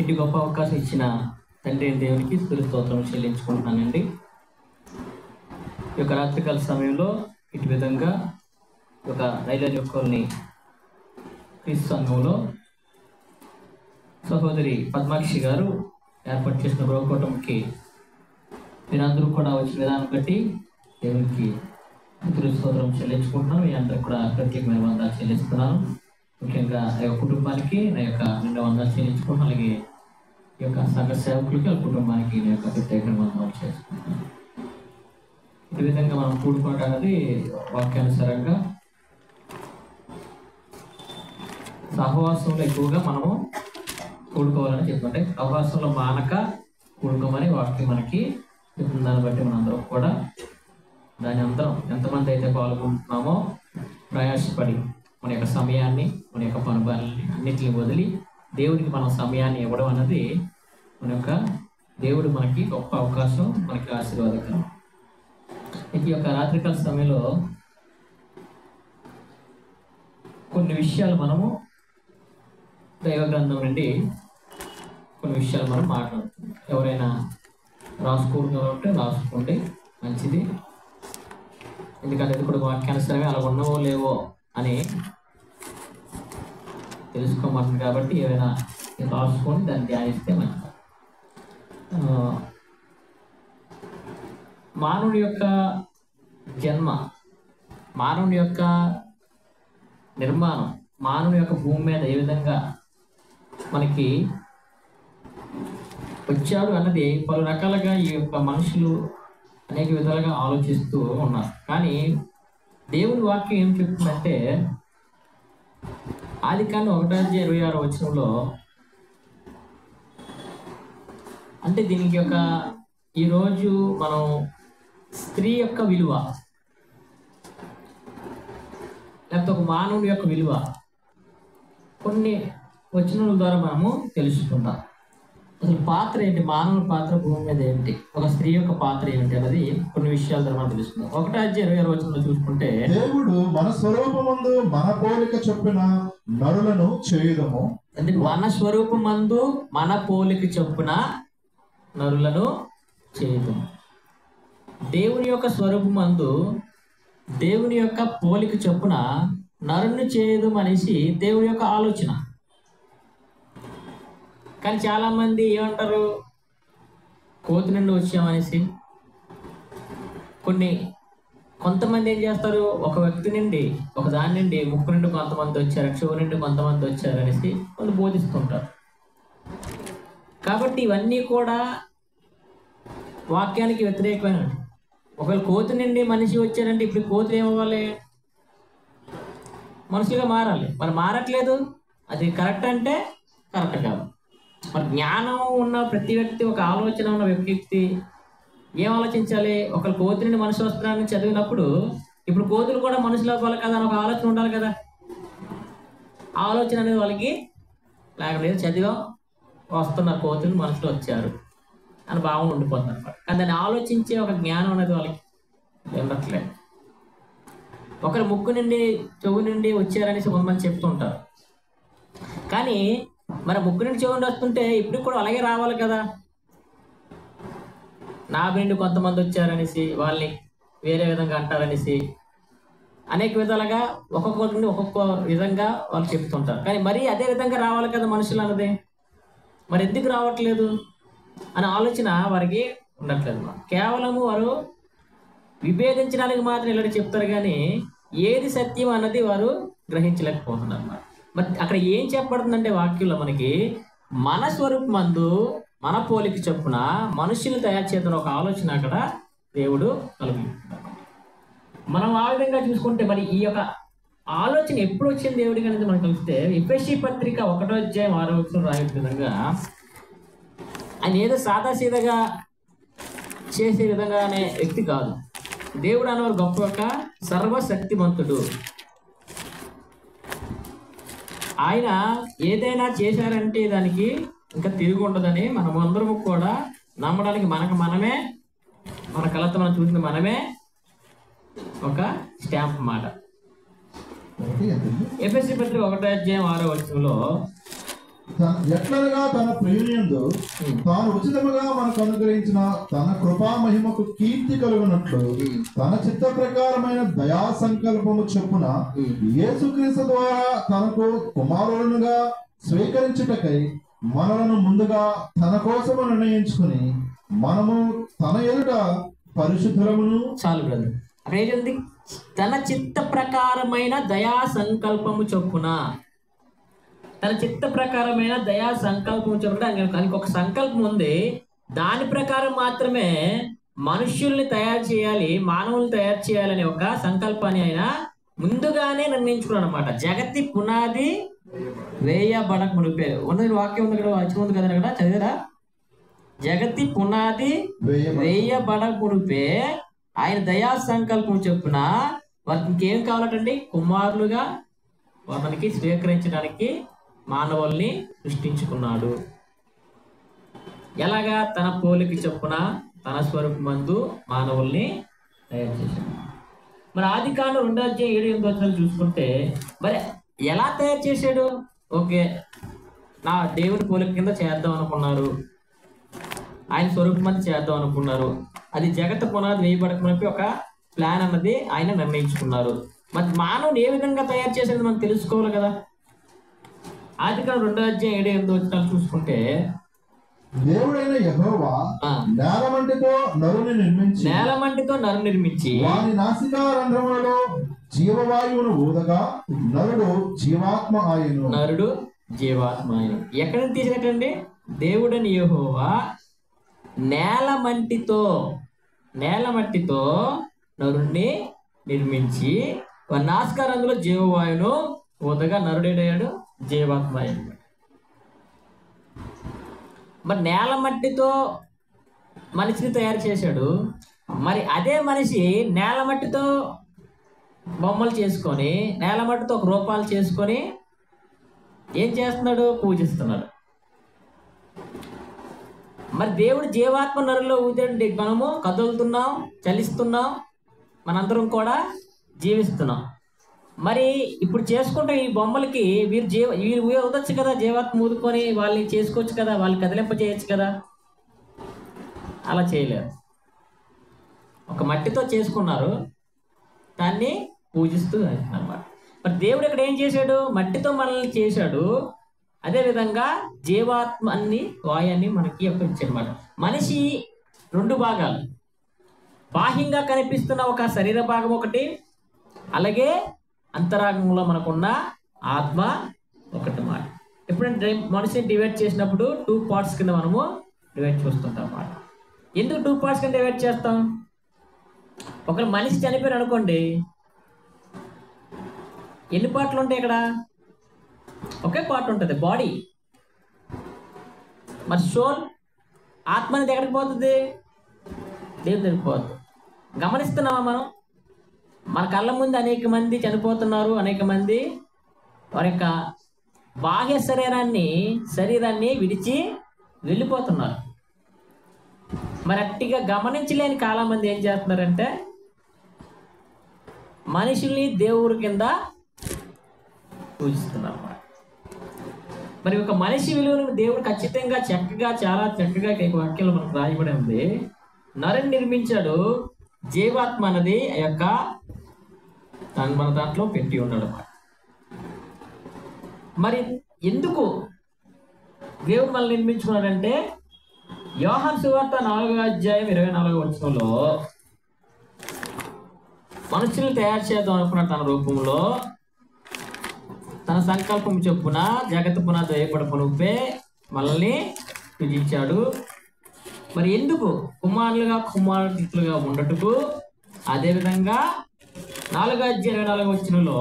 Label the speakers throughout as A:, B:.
A: ఇటు గొప్ప అవకాశం ఇచ్చిన తండ్రి దేవునికి స్తుతి స్తోత్రం చెల్లించుకుంటున్నానండి. ఈ యొక్క రాత్రికాల సమయంలో ఇటు విధంగా ఒక రైల్వే కాలనీ క్రీస్తు సంఘంలో సహోదరి పద్మాక్షి గారు ఏర్పాటు చేసిన గృహకూటమికి మీరందరూ కూడా వచ్చిన విధానం బట్టి దేవునికి స్తుతి స్తోత్రం చెల్లించుకుంటున్నాను. మీ అందరూ కూడా ప్రత్యేకమైన వందనాలు చెల్లిస్తున్నాను. ముఖ్యంగా ఆ యొక్క కుటుంబానికి నా యొక్క నిండా వందనాలు చెల్లించుకుంటున్నాను. అలాగే ఈ యొక్క సంఘ సేవకులకి ఆ కుటుంబానికి నా యొక్క ప్రత్యేకమైన వందనాలు చేసుకుంటున్నాను. ఈ విధంగా మనం కూడుకోవడం అనేది వాక్యానుసారంగా సహవాసంలో ఎక్కువగా మనము కూడుకోవాలని చెప్తుంటే సహవాసంలో మానక కూడుకోమని వాక్యం మనకి చెప్తుంది. దాన్ని బట్టి మనందరం కూడా దాని అందరం ఎంతమంది అయితే పాల్గొంటున్నామో ప్రయాసపడి మన యొక్క సమయాన్ని మన యొక్క పనుభాలని అన్నిటిని వదిలి దేవుడికి మన సమయాన్ని ఇవ్వడం అన్నది మన యొక్క దేవుడు మనకి గొప్ప అవకాశం, మనకి ఆశీర్వాదకరం. ఈ యొక్క రాత్రికాల సమయంలో కొన్ని విషయాలు మనము దైవ గ్రంథం నుండి కొన్ని విషయాలు మనం మాట్లాడుతున్నాం. ఎవరైనా రాసుకోవాలంటే రాసుకోండి, మంచిది. ఎందుకంటే ఇది కూడా వాక్యానుసారమే అలా ఉన్నవో లేవో అని తెలుసుకోమంటుంది కాబట్టి ఏమైనా రాసుకొని దాన్ని ధ్యానిస్తే మంచిది. మానవుడి యొక్క జన్మ, మానవుని యొక్క నిర్మాణం, మానవుని యొక్క భూమి మీద ఏ విధంగా మనకి వచ్చాడు అన్నది పలు రకాలుగా ఈ యొక్క మనుషులు అనేక విధాలుగా ఆలోచిస్తూ ఉన్నారు. కానీ దేవుని వాక్యం ఏం చెప్తుందంటే ఆదికాండం 1:26 అంటే దీనికి ఒక ఈరోజు మనం స్త్రీ యొక్క విలువ లేకపోతే ఒక మానవుని యొక్క విలువ కొన్ని వచనాల ద్వారా మనము తెలుసుకుందాం. అసలు పాత్ర ఏంటి, మానవుని పాత్ర భూమి మీద ఏంటి, ఒక స్త్రీ యొక్క పాత్ర ఏంటి అన్నది కొన్ని విషయాల ద్వారా మనం తెలుసుకుందాం. 1:26 చూసుకుంటే
B: దేవుడు మన స్వరూపమందు మన పోలిక చొప్పున నరులను చేయుదము.
A: అంటే మన స్వరూపమందు మన పోలిక చొప్పున నరులను చేయుదము. దేవుని యొక్క స్వరూపమందు దేవుని యొక్క పోలిక చొప్పున నరుని చేయదు అనేసి దేవుని యొక్క ఆలోచన. కానీ చాలా మంది ఏమంటారు, కోతి నుండి వచ్చామనేసి. కొంతమంది ఏం చేస్తారు, ఒక వ్యక్తి నుండి, ఒక దాని నుండి ముక్కు నుండి కొంతమంది వచ్చారు, చెవు నుండి కొంతమంది వచ్చారు అనేసి వాళ్ళు బోధిస్తుంటారు. కాబట్టి ఇవన్నీ కూడా వాక్యానికి వ్యతిరేకమైన. ఒకవేళ కోతి నుండి మనిషి వచ్చారంటే ఇప్పుడు కోతులు ఏమవ్వాలి, మనుషులుగా మారాలి. మరి మారట్లేదు, అది కరెక్ట్ అంటే కరెక్ట్ కాదు. మరి జ్ఞానం ఉన్న ప్రతి వ్యక్తి, ఒక ఆలోచన ఉన్న వ్యక్తి ఏం ఆలోచించాలి, ఒకళ్ళు కోతి నుండి మనిషి వస్తున్నారని చదివినప్పుడు ఇప్పుడు కోతులు కూడా మనుషులు అవ్వాలి కదా అని ఒక ఆలోచన ఉండాలి కదా. ఆలోచన అనేది వాళ్ళకి లేకపోతే చదివాం వస్తున్నారు కోతులు మనుషులు వచ్చారు అని భావన ఉండిపోతున్నారు అనమాట. కానీ దాన్ని ఆలోచించే ఒక జ్ఞానం అనేది వాళ్ళకి ఉండట్లేదు. ఒకరు ముక్కు నుండి చెవు నుండి వచ్చారనేసి కొంతమంది చెప్తుంటారు. కానీ మరి ముక్కు నుండి చెవు నుండి వస్తుంటే ఇప్పుడు కూడా అలాగే రావాలి కదా. నాభి నుండి కొంతమంది వచ్చారనేసి వాళ్ళని వేరే విధంగా అంటారనేసి అనేక విధాలుగా ఒక్కొక్కరి నుండి ఒక్కొక్క విధంగా వాళ్ళు చెప్తుంటారు. కానీ మరి అదే విధంగా రావాలి కదా మనుషులు అన్నది, మరి ఎందుకు రావట్లేదు అనే ఆలోచన వారికి ఉండట్లేదు. కేవలము వారు విభేదించడానికి మాత్రం ఇలా చెప్తారు, కానీ ఏది సత్యం అన్నది వారు గ్రహించలేకపోతున్నారు అన్నమాట. మరి అక్కడ ఏం చెప్పబడుతుందంటే వాక్యంలో మనకి మన స్వరూపమందు మన పోలిక చొప్పున మనుషులు తయారు చేద్దాం ఒక ఆలోచన అక్కడ దేవుడు కలుగుతున్నాడు. మనం ఆ విధంగా చూసుకుంటే మరి ఈ యొక్క ఆలోచన ఎప్పుడు వచ్చింది దేవుడికి అనేది మనకు తెలిస్తే ఎఫెసీ పత్రిక 1:6 రాయే విధంగా ఆయన ఏదో సాదాసీదగా చేసే విధంగానే వ్యక్తి కాదు. దేవుడు అనేవారు గొప్ప ఒక సర్వశక్తిమంతుడు. ఆయన ఏదైనా చేశారంటే దానికి ఇంకా తిరిగి ఉండదని మనమందరము కూడా నమ్మడానికి మనమే మన కళతో మనం చూసిన మనమే ఒక స్టాంప్ మాట. ఎఫెసీ పత్రిక 1:6
B: ఎట్లనగా తన ప్రియునియందు తాను ఉచితముగా మనకు అనుగ్రహించిన తన కృపా మహిమకు కీర్తి కలుగునట్లు తన చిత్త ప్రకారమైన దయా సంకల్పము చొప్పున యేసుక్రీస్తు ద్వారా తనకు కుమారులనుగా స్వీకరించుటకై మనలను ముందుగా తన కోసము నిర్ణయించుకుని మనము తన ఎదుట పరిశుద్ధులమును.
A: చాలు బ్రదర్, అక్కడ ఏంటి? తన చిత్త ప్రకారమైన దయా సంకల్పము చొప్పున, తన చిత్త ప్రకారమైన దయా సంకల్పం చొప్పున. దానికి ఒక సంకల్పం ఉంది, దాని ప్రకారం మాత్రమే మనుష్యుల్ని తయారు చేయాలి, మానవుల్ని తయారు చేయాలనే ఒక సంకల్పాన్ని ఆయన ముందుగానే నిర్ణయించుకున్నాడు అనమాట. జగతి పునాది వేయబడక మునిపే ఉన్నది వాక్యం ఉంది కదా, వచ్చి ఉంది కదా అక్కడ, చదివారా? జగతి పునాది వేయబడక మునిపే ఆయన దయా సంకల్పం చొప్పున వారికి ఇంకేం కావాలటండి? కుమారులుగా వారికి స్వీకరించడానికి మానవుల్ని సృష్టించుకున్నాడు. ఎలాగా? తన పోలిక చొప్పున తన స్వరూపమందు మానవుల్ని తయారు చేశాడు. మరి ఆదికాండం 2:7-8 చూసుకుంటే మరి ఎలా తయారు చేశాడు? ఓకే, నా దేవుని పోలిక కింద చేద్దాం అనుకున్నారు, ఆయన స్వరూపమందు చేద్దాం అనుకున్నారు. అది జగత పునాది వేయబడకమని ఒక ప్లాన్ అన్నది ఆయన నిర్ణయించుకున్నారు. మరి మానవుని ఏ విధంగా తయారు చేసేది మనం తెలుసుకోవాలి కదా. ఆదికాండం 2:7-8 చూసుకుంటే
B: దేవుడైన యెహోవా నేలమంటితో నరుని నిర్మించి వాని నాసికా రంధ్రములలో జీవవాయువును ఊదగా నరుడు జీవాత్మ ఆయను.
A: ఎక్కడి నుంచి తీసినట్టండి? దేవుడని యెహోవా నేలమట్టితో నరుణ్ణి నిర్మించి వారి నాసికా రంధ్రములో జీవవాయువును ఊదగా నరుడేడయ్యాడు, జీవాత్మ అయ్యాడు. మరి నేల మట్టితో మనిషిని తయారు చేశాడు. మరి అదే మనిషి నేల మట్టితో బొమ్మలు చేసుకొని, నేల మట్టితో ఒక రూపాలు చేసుకొని ఏం చేస్తున్నాడు? పూజిస్తున్నాడు. మరి దేవుడు జీవాత్మ నరులో ఊదండి, మనము కదులుతున్నాం, చలిస్తున్నాం, మనందరం కూడా జీవిస్తున్నాం. మరి ఇప్పుడు చేసుకుంటే ఈ బొమ్మలకి వీరు ఊదొచ్చు కదా, జీవాత్మ ఊదుకొని వాళ్ళని చేసుకోవచ్చు కదా, వాళ్ళని కదిలింప చేయొచ్చు కదా. అలా చేయలేరు. ఒక మట్టితో చేసుకున్నారు, దాన్ని పూజిస్తూ అన్నమాట. మరి దేవుడు ఇక్కడ ఏం చేశాడు? మట్టితో మనల్ని చేశాడు. అదేవిధంగా జీవాత్మని, వాయాన్ని మనకి ఇచ్చాడనమాట. మనిషి 2 భాగాలు, బాహ్యంగా కనిపిస్తున్న ఒక శరీర భాగం ఒకటి, అలాగే అంతరాంగంలో మనకున్న ఆత్మ ఒకటి మాట. ఎప్పుడంటే మనిషిని డివైడ్ చేసినప్పుడు 2 పార్ట్స్ కింద మనము డివైడ్ చేస్తుంటాం అన్నమాట. ఎందుకు 2 పార్ట్స్ కింద డివైడ్ చేస్తాం? ఒక మనిషి చనిపోయారు అనుకోండి, ఎన్ని పార్ట్లు ఉంటాయి? ఇక్కడ ఒకే పార్ట్ ఉంటుంది, బాడీ. మరి సోల్, ఆత్మ అనేది ఎక్కడికి పోతుంది? దేవుని దగ్గరికి పోతుంది. గమనిస్తున్నామా మనం? మన కళ్ళ ముందు అనేక మంది చనిపోతున్నారు, అనేక మంది వారి యొక్క బాహ్య శరీరాన్ని విడిచి వెళ్ళిపోతున్నారు. మరి అట్టిగా గమనించలేని చాలా మంది ఏం చేస్తున్నారంటే మనుషుల్ని దేవుడి కింద పూజిస్తున్నారు. మరి ఒక మనిషి విలువను దేవుడు ఖచ్చితంగా చాలా చక్కగా వాక్యంలో మనకు రాయబడి ఉంది. నరుని నిర్మించాడు, జీవాత్మ అన్నది ఆ యొక్క మన దాంట్లో పెట్టి ఉన్నాడు అన్నమాట. మరి ఎందుకు దేవుడు మనల్ని నిర్మించుకున్నాడంటే యోహాను సువార్త 4:24 మనుషుల్ని తయారు చేద్దాం అనుకున్న తన రూపంలో తన సంకల్పం చొప్పున జగత్తు పునాది వేయబడకమునుపే మనల్ని సృజించాడు. మరి ఎందుకు? కుమారులుగా ఉండటకు. అదేవిధంగా 4:24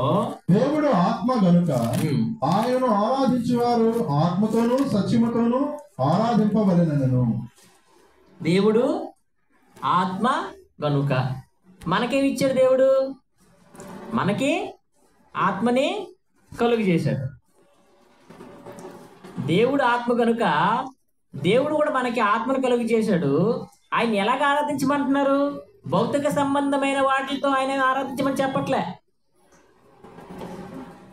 B: దేవుడు ఆత్మ గనుక ఆయనను ఆరాధించేవారు ఆత్మతోనూ సత్యముతోనూ ఆరాధింపవలెనను.
A: దేవుడు ఆత్మ గనుక మనకేమి ఇచ్చాడు? దేవుడు మనకి ఆత్మని కలుగు చేశాడు. దేవుడు ఆత్మ కనుక దేవుడు కూడా మనకి ఆత్మను కలుగు చేశాడు. ఆయన ఎలాగ ఆరాధించమంటున్నారు? భౌతిక సంబంధమైన వాటితో ఆయన ఆరాధించమని చెప్పట్లే.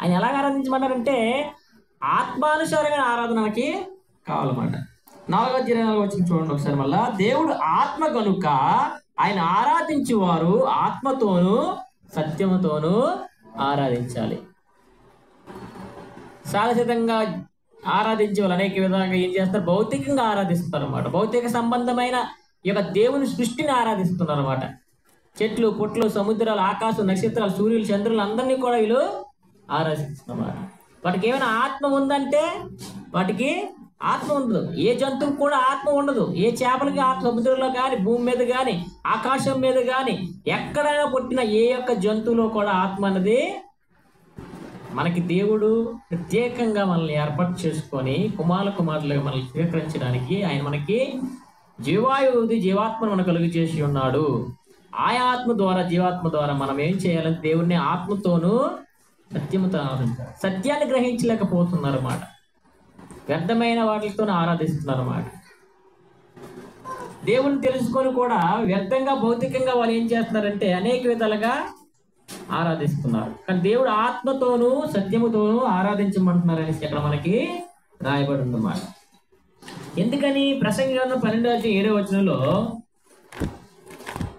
A: ఆయన ఎలాగ ఆరాధించమన్నారంటే ఆత్మానుసారమైన ఆరాధన మనకి కావాలన్నమాట. 4:24 వచ్చిన చూడండి ఒకసారి మళ్ళా. దేవుడు ఆత్మ కనుక ఆయన ఆరాధించేవారు ఆత్మతోనూ సత్యముతోనూ ఆరాధించాలి. సహజంగా ఆరాధించే వాళ్ళు అనేక విధంగా ఏం చేస్తారు, భౌతికంగా ఆరాధిస్తారు అన్నమాట. భౌతిక సంబంధమైన ఈ యొక్క దేవుని సృష్టిని ఆరాధిస్తున్నారు అన్నమాట. చెట్లు పుట్లు సముద్రాలు ఆకాశం నక్షత్రాలు సూర్యులు చంద్రులు అందరినీ కూడా వీళ్ళు ఆరాధిస్తున్నమాట. వాటికి ఏమైనా ఆత్మ ఉందంటే వాటికి ఆత్మ ఉండదు. ఏ జంతువు కూడా ఆత్మ ఉండదు. ఏ చేపలకి ఆత్మ సముద్రంలో కానీ భూమి మీద కానీ ఆకాశం మీద కానీ ఎక్కడైనా పుట్టిన ఏ యొక్క జంతువులో కూడా ఆత్మ అన్నది మనకి దేవుడు ప్రత్యేకంగా మనల్ని ఏర్పాటు చేసుకొని కుమారులుగా మనల్ని స్వీకరించడానికి ఆయన మనకి జీవాత్మను మనకు కలుగు చేసి ఉన్నాడు. ఆయా ఆత్మ ద్వారా జీవాత్మ ద్వారా మనం ఏం చేయాలంటే దేవుణ్ణి ఆత్మతోనూ సత్యముతో ఆరాధించాలి. సత్యాన్ని గ్రహించలేకపోతున్నారు అన్నమాట. వ్యర్థమైన వాటితో ఆరాధిస్తున్నారు అన్నమాట. దేవుని తెలుసుకొని కూడా వ్యర్థంగా భౌతికంగా వాళ్ళు ఏం చేస్తున్నారంటే అనేక విధాలుగా ఆరాధిస్తున్నారు. కానీ దేవుడు ఆత్మతోనూ సత్యముతోనూ ఆరాధించమంటున్నారు అనేసి ఇక్కడ మనకి రాయబడి ఉందన్నమాట. ఎందుకని? ప్రసంగి గ్రంథం 12:7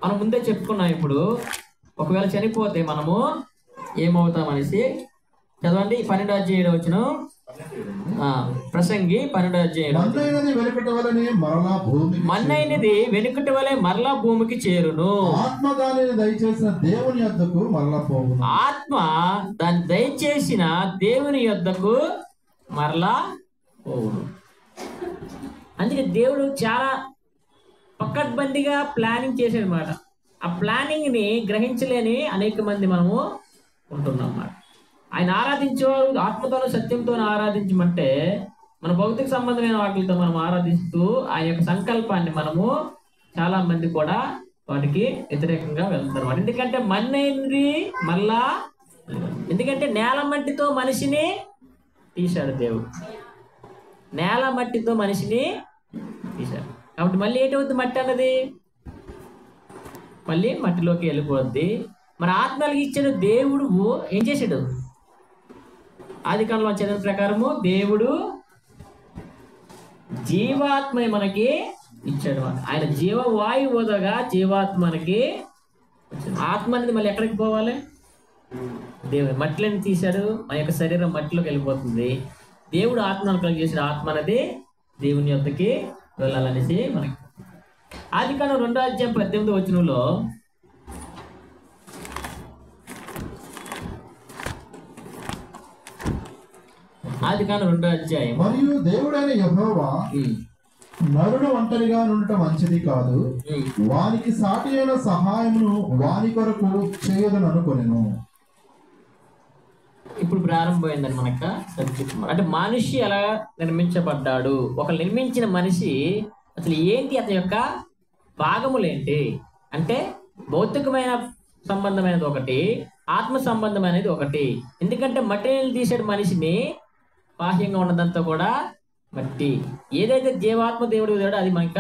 A: మనం ముందే చెప్పుకున్నాం. ఇప్పుడు ఒకవేళ చనిపోతే మనము ఏమవుతామనేసి చదవండి. 12:7 ప్రసంగి 12:7 మన్నైనది వెనుకటి వలె మరలా భూమికి చేరును.
B: ఆత్మ దానిని దయచేసిన దేవుని యొద్దకు మరలా పోవును.
A: ఆత్మ దాన్ని దయచేసిన దేవుని యొద్దకు మరలా పోవును. అందుకే దేవుడు చాలా పకడ్బందీగా ప్లానింగ్ చేశాడు అన్నమాట. ఆ ప్లానింగ్ ని గ్రహించలేని అనేక మంది మనము ఉంటున్నాం అన్నమాట. ఆయన ఆరాధించేవారు ఆత్మతోనూ సత్యంతో ఆరాధించమంటే మన భౌతిక సంబంధమైన వాటితో మనం ఆరాధిస్తూ ఆయన యొక్క సంకల్పాన్ని మనము చాలా మంది కూడా వాటికి వ్యతిరేకంగా వెళ్తారు. ఎందుకంటే మన్నైంది మళ్ళా, ఎందుకంటే నేల మట్టితో మనిషిని తీశాడు దేవుడు. నేల మట్టితో మనిషిని తీశాడు కాబట్టి మళ్ళీ ఏంటవుద్ది? మట్టి అన్నది మళ్ళీ మట్టిలోకి వెళ్ళిపోద్ది. మన ఆత్మలకి ఇచ్చాడు దేవుడు. ఏం చేశాడు? ఆదికాండంలో చదివిన ప్రకారము దేవుడు జీవాత్మని మనకి ఇచ్చాడు. ఆయన జీవవాయువు వదగా జీవాత్మ మనకి ఆత్మ అనేది మళ్ళీ ఎక్కడికి పోవాలి? దేవుడు మట్టిని తీశాడు. మన యొక్క శరీరం మట్టిలోకి వెళ్ళిపోతుంది. దేవుడు ఆత్మను కలిగి చేసిన ఆత్మ అనేది దేవుని యొద్దకి వెళ్ళాలనేసి మనకి ఆదికాండం 2:18 ఆదికాండం 2
B: మరియు దేవుడైన యెహోవా నరుడు ఒంటరిగా ఉండటం మంచిది కాదు, వానికి సాటి అయిన సహాయమును వాని కొరకు చేయదని అనుకొనెను.
A: ఇప్పుడు ప్రారంభమైందని మనకు సబ్జెక్ట్. అంటే మనిషి ఎలా నిర్మించబడ్డాడు, ఒక నిర్మించిన మనిషి అసలు ఏంటి, అతని యొక్క భాగములేంటి అంటే భౌతికమైన సంబంధమైనది ఒకటి, ఆత్మ సంబంధమైనది ఒకటి. ఎందుకంటే మట్టిని తీసాడు మనిషిని, బాహ్యంగా ఉన్నదంతా కూడా మట్టి. ఏదైతే జీవాత్మ దేవుడు దేవుడు అది మనక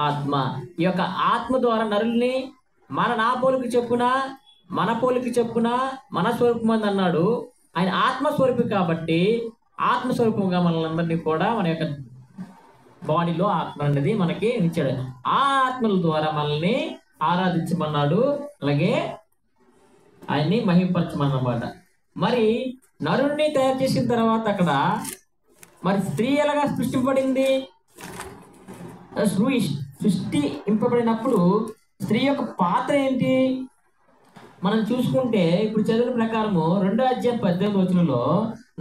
A: ఆత్మ. ఈ యొక్క ఆత్మ ద్వారా నరుల్ని నా పోలికి చెప్పున మన పోలికి చెప్పున మన స్వరూపం అన్నాడు. ఆయన ఆత్మస్వరూపి కాబట్టి ఆత్మస్వరూపంగా మనల్ని కూడా మన యొక్క బాడీలో ఆత్మ అనేది మనకి ఇచ్చాడు. ఆ ఆత్మల ద్వారా మనల్ని ఆరాధించమన్నాడు, అలాగే ఆయన్ని మహింపరచమన్నమాట. మరి నరుణ్ణి తయారు చేసిన తర్వాత అక్కడ మరి స్త్రీ ఎలాగా సృష్టింపబడింది? సృష్టింపబడినప్పుడు స్త్రీ యొక్క పాత్ర ఏంటి మనం చూసుకుంటే ఇప్పుడు చదివిన ప్రకారము 2:18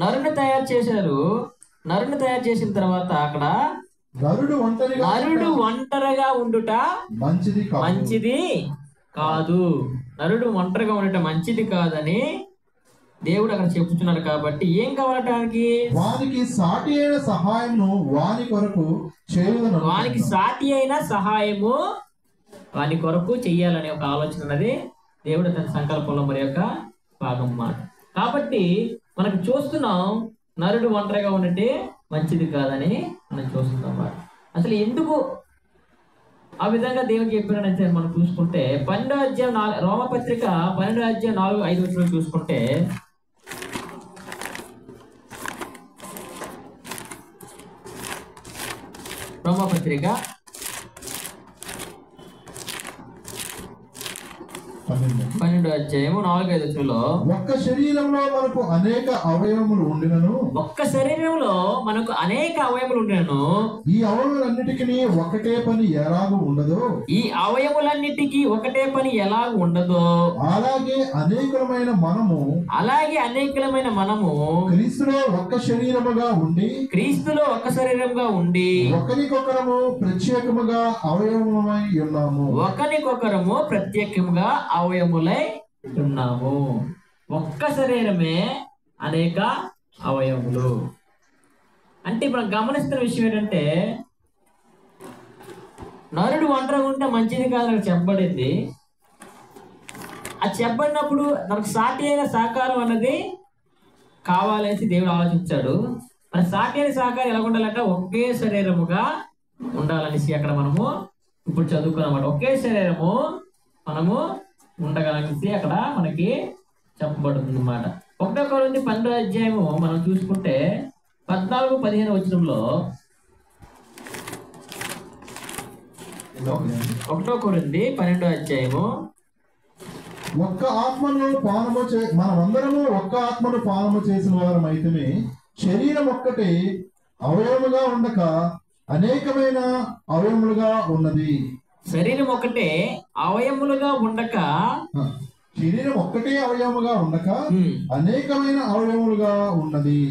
A: నరుని తయారు చేశారు. నరుని తయారు చేసిన తర్వాత అక్కడ నరుడు ఒంటరిగా ఉండుట మంచిది కాదు. నరుడు ఒంటరిగా ఉండట మంచిది కాదని దేవుడు అక్కడ చెప్తున్నాడు. కాబట్టి ఏం కావాలటానికి?
B: వానికి సాటి అయిన సహాయము వాని కొరకు
A: చెయ్యాలనే ఒక ఆలోచన ఉన్నది దేవుడు తన సంకల్పంలో మరి యొక్క భాగం మాట. కాబట్టి మనకు చూస్తున్నాం నరుడు ఒంటరిగా ఉండటే మంచిది కాదని మనం చూస్తున్నాం. అసలు ఎందుకు ఆ విధంగా దేవుడు చెప్పినాడంటే మనం చూసుకుంటే 12 రోమపత్రిక 12:4-5 చూసుకుంటే రోమపత్రిక 12వ అధ్యాయము 4-5 వచనంలో,
B: ఒక్క శరీరంలో మనకు అనేక అవయవములు ఉండినను,
A: ఒక్క శరీరంలో మనకు అనేక అవయములు ఉండినను,
B: ఈ అవయములన్నిటికీ ఒకటే పని ఎలాగూ ఉండదో,
A: ఈ అవయములన్నిటికీ ఒకటే పని ఎలాగ ఉండదో,
B: అలాగే అనేకమైన మనము క్రీస్తులో ఒక్క శరీరముగా ఉండి ఒకరికొకరము ప్రత్యేకముగా అవయవములై ఉన్నాము.
A: ఒక్క శరీరమే అనేక అవయవములు. అంటే ఇప్పుడు గమనిస్తున్న విషయం ఏంటంటే, నరుడు ఒంటరిగా ఉంటే మంచిది కాదని చెప్పబడింది. అది చెప్పబడినప్పుడు మనకు సాటి అయిన సహకారం అన్నది కావాలని దేవుడు ఆలోచించాడు. మరి సాటి అయిన సహకారం ఎలా ఉండాలంటే ఒకే శరీరముగా ఉండాలనేసి అక్కడ మనము ఇప్పుడు చదువుకున్నమాట. ఒకే శరీరము మనము ఉండగలనేసి అక్కడ మనకి చెప్పబడుతుంది అన్నమాట. 1 కొరింథీ 12వ అధ్యాయము మనం చూసుకుంటే 14-15 వచనంలో, 1 కొరింథీ 12వ అధ్యాయము,
B: మనమందరము ఒక్క ఆత్మను పానము చేసిన వారం అయితేనే శరీరం ఒక్కటే అవయవముగా ఉండక అనేకమైన అవయములుగా ఉన్నది.
A: శరీరం ఒకటే అవయములుగా ఉండక
B: అనేకమైన అవయములుగా ఉన్నది.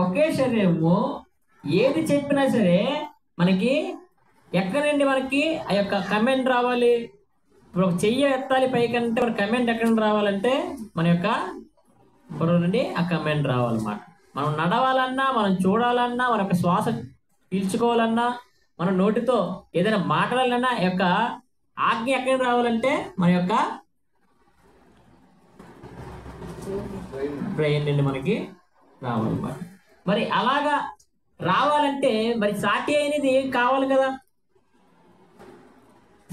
A: ఒకే శరీరము ఏది చెప్పినా సరే మనకి ఎక్కడి నుండి మనకి ఆ యొక్క కమెంట్ రావాలి. ఇప్పుడు ఒక చెయ్యి ఎత్తాలి పైకంటే మన కమెంట్ ఎక్కడ నుండి రావాలంటే మన యొక్క బుర్ర నుండి ఆ కమెంట్ రావాలన్నమాట. మనం నడవాలన్నా, మనం చూడాలన్నా, మన యొక్క శ్వాస పీల్చుకోవాలన్నా, మన నోటితో ఏదైనా మాట్లాడాలన్నా యొక్క ఆజ్ఞ ఎక్కడికి రావాలంటే మన యొక్క బ్రెయిన్ నుండి మనకి రావాలన్నమాట. మరి అలాగా రావాలంటే మరి సాటి అయినది కావాలి కదా.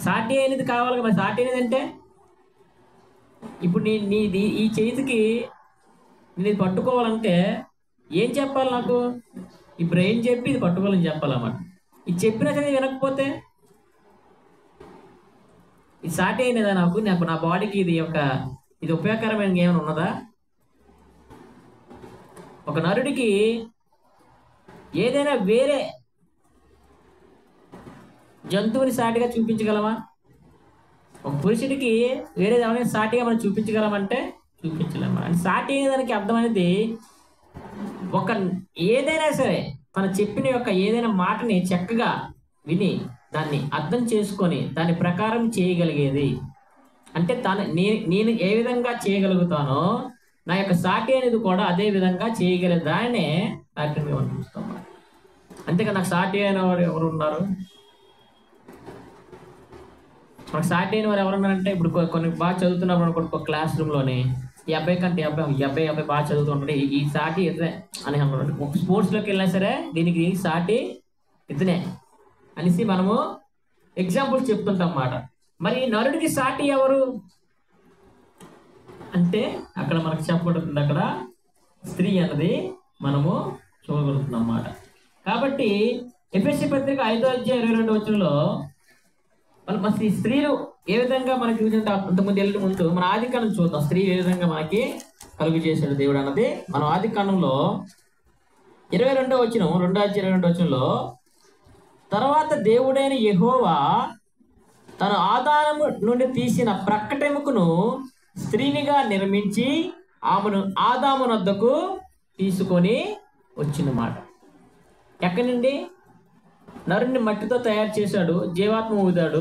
A: సాటి అయినది కావాలి. మరి సాటి అయినది అంటే ఇప్పుడు నీది ఈ చేతికి నేను పట్టుకోవాలంటే ఏం చెప్పాలి? నాకు ఈ బ్రెయిన్ చెప్పి ఇది పట్టుకోవాలని చెప్పాలన్నమాట. ఇది చెప్పినా సరే వినకపోతే ఇది సాటి అయినదా? నాకు నా బాడీకి ఇది ఉపయోగకరమైన ఏమైనా ఉన్నదా? ఒక నరుడికి ఏదైనా వేరే జంతువుని సాటిగా చూపించగలమా? ఒక పురుషుడికి వేరే ఏమైనా సాటిగా మనం చూపించగలమంటే చూపించలేమా? అని సాటి అయిన దానికి అర్థం అనేది ఏదైనా సరే తను చెప్పిన యొక్క ఏదైనా మాటని చక్కగా విని దాన్ని అర్థం చేసుకొని దాని ప్రకారం చేయగలిగేది. అంటే నేను ఏ విధంగా చేయగలుగుతానో నా యొక్క సాటి అనేది కూడా అదే విధంగా చేయగలిగే దాన్నే సాటిని మనం చూస్తాం. అంతేకా నాకు సాటి అయిన వారు ఎవరు ఉన్నారు? మనకు సాటి అయిన వారు ఎవరున్నారంటే ఇప్పుడు కొన్ని బాగా చదువుతున్నప్పుడు అనుకో క్లాస్ రూమ్లోని ఈ అబ్బాయి కంటే ఈ అబ్బాయి బాగా చదువుతుంటాడు, ఈ సాటి ఇతనే అని అన్నాడు. ఒక స్పోర్ట్స్లోకి వెళ్ళినా సరే దీనికి సాటి ఇతనే అనేసి మనము ఎగ్జాంపుల్స్ చెప్తుంటాం అన్నమాట. మరి నరుడికి సాటి ఎవరు అంటే అక్కడ మనకు చెప్పబడుతుంది, అక్కడ స్త్రీ అన్నది మనము చూడగలుగుతున్నాం అన్నమాట. కాబట్టి ఎఫెసీ పత్రిక 5వ అధ్యాయం 22వ వచనంలో మన స్త్రీలు ఏ విధంగా మనకి అంతకుముందు వెళ్ళే ముందు మన ఆదికాండం చూద్దాం. స్త్రీ ఏ విధంగా మనకి కలుగు చేశాడు దేవుడు అన్నది మనం ఆదికాండంలో 22వ వచనం 2వ అధ్యాయం 22వ వచనంలో, తర్వాత దేవుడైన యెహోవా తన ఆదాము నుండి తీసిన ప్రక్కటెముకను స్త్రీనిగా నిర్మించి ఆమెను ఆదాము వద్దకు తీసుకొని వచ్చినమాట. ఎక్కడి నుండి? నరుణ్ణి మట్టితో తయారు చేశాడు, జీవాత్మ ఊదాడు,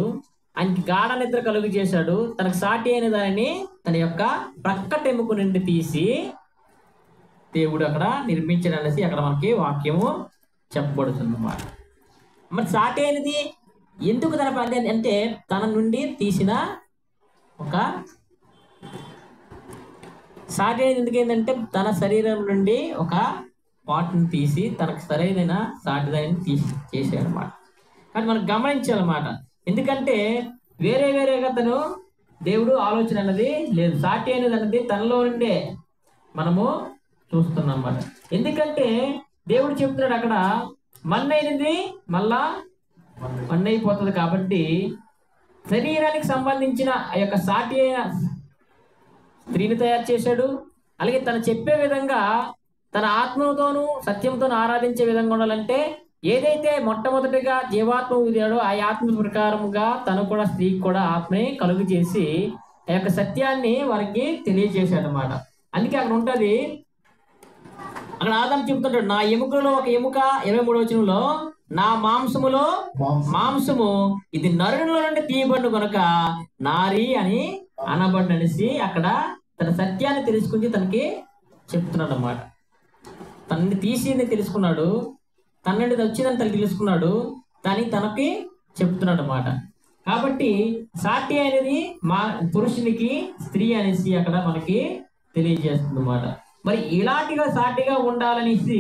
A: ఆయనకి గాఢ నిద్ర కలుగు చేశాడు. తనకు సాటి అయిన దానిని తన యొక్క ప్రక్కటెముక నుండి తీసి దేవుడు అక్కడ నిర్మించాడు అనేసి అక్కడ మనకి వాక్యము చెప్పబడుతుంది అన్నమాట. మరి సాటి అయినది ఎందుకు తన పని అంటే తన నుండి తీసిన ఒక సాటి అయినది ఎందుకు ఏంటంటే తన శరీరం నుండి ఒక పార్ట్ని తీసి తనకు సరైన సాటిదాన్ని తీసి చేసాడు అనమాట. కానీ మనం గమనించాలన్నమాట. ఎందుకంటే వేరేగా తను దేవుడు ఆలోచన అన్నది లేదు. సాటి అనేది అన్నది తనలో నుండే మనము చూస్తున్నాం అన్నమాట. ఎందుకంటే దేవుడు చెప్తున్నాడు అక్కడ మన్నైనది మళ్ళా మన్నైపోతుంది. కాబట్టి శరీరానికి సంబంధించిన ఆ యొక్క సాటి అయిన స్త్రీని తయారు చేశాడు. అలాగే తను చెప్పే విధంగా తన ఆత్మతోనూ సత్యంతోనూ ఆరాధించే విధంగా ఉండాలంటే ఏదైతే మొట్టమొదటిగా జీవాత్మ ఊదాడో ఆ ఆత్మ ప్రకారముగా తను కూడా స్త్రీకి కూడా ఆత్మని కలుగు చేసి ఆ యొక్క సత్యాన్ని వారికి తెలియజేశాడు అన్నమాట. అందుకే అక్కడ ఉంటది, అక్కడ ఆదాము చెబుతుంటాడు, నా ఎముకలో ఒక ఎముక 23వ వచనంలో నా మాంసములో మాంసము ఇది నరునిలో నుండి తీయబడిన కనుక నారి అని అనబడిననేసి అక్కడ తన సత్యాన్ని తెలుసుకుని తనకి చెప్తున్నాడు అన్నమాట. తనని తీసింది తెలుసుకున్నాడు, తన నుండి వచ్చిందని తను తెలుసుకున్నాడు, తనకి చెప్తున్నాడు అన్నమాట. కాబట్టి సాటి అనేది మా పురుషునికి స్త్రీ అనేసి అక్కడ మనకి తెలియజేస్తుంది అన్నమాట. మరి ఇలాంటిగా సాటిగా ఉండాలనేసి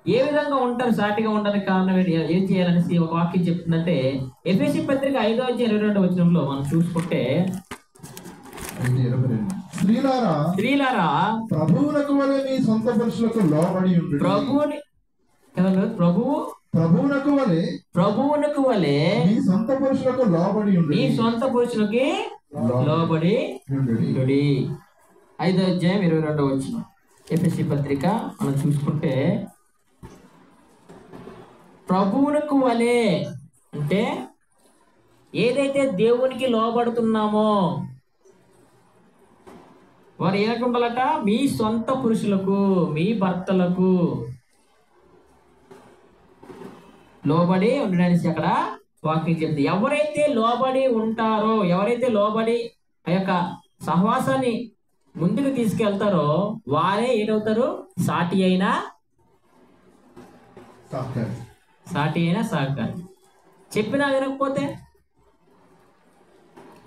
A: ఏ విధంగా ఉంటారు, సాటిగా ఉండడానికి కారణం ఏం చేయాలనేసి ఒక వాక్యం చెప్తుందంటే ఎఫెసీ పత్రిక 5వ అధ్యాయం 22వ వచనంలో మనం చూసుకుంటే, స్త్రీలారా
B: ప్రభువునకు వలె మీ సొంత పురుషులకు లోబడి ఉండుడి.
A: ప్రభువునకు వలె
B: మీ సొంత పురుషులకు లోబడి ఉండుడి.
A: మీ సొంత పురుషులకి లోబడి ఉండుడి. 5వ అధ్యాయం 22వ వచనం ఎఫెసీ పత్రిక మనం చూసుకుంటే, ప్రభువునకు వలె అంటే ఏదైతే దేవునికి లోబడుతున్నామో వారు ఏమంటుండాలట, మీ సొంత పురుషులకు మీ భర్తలకు లోబడి ఉండడానికి అక్కడ వాక్యం చెప్తుంది. ఎవరైతే లోబడి ఉంటారో, ఎవరైతే లోబడి ఆ యొక్క సహవాసాన్ని ముందుకు తీసుకెళ్తారో వారే ఏదవుతారు, సాటి అయినా సహకారి. చెప్పినా వినకపోతే,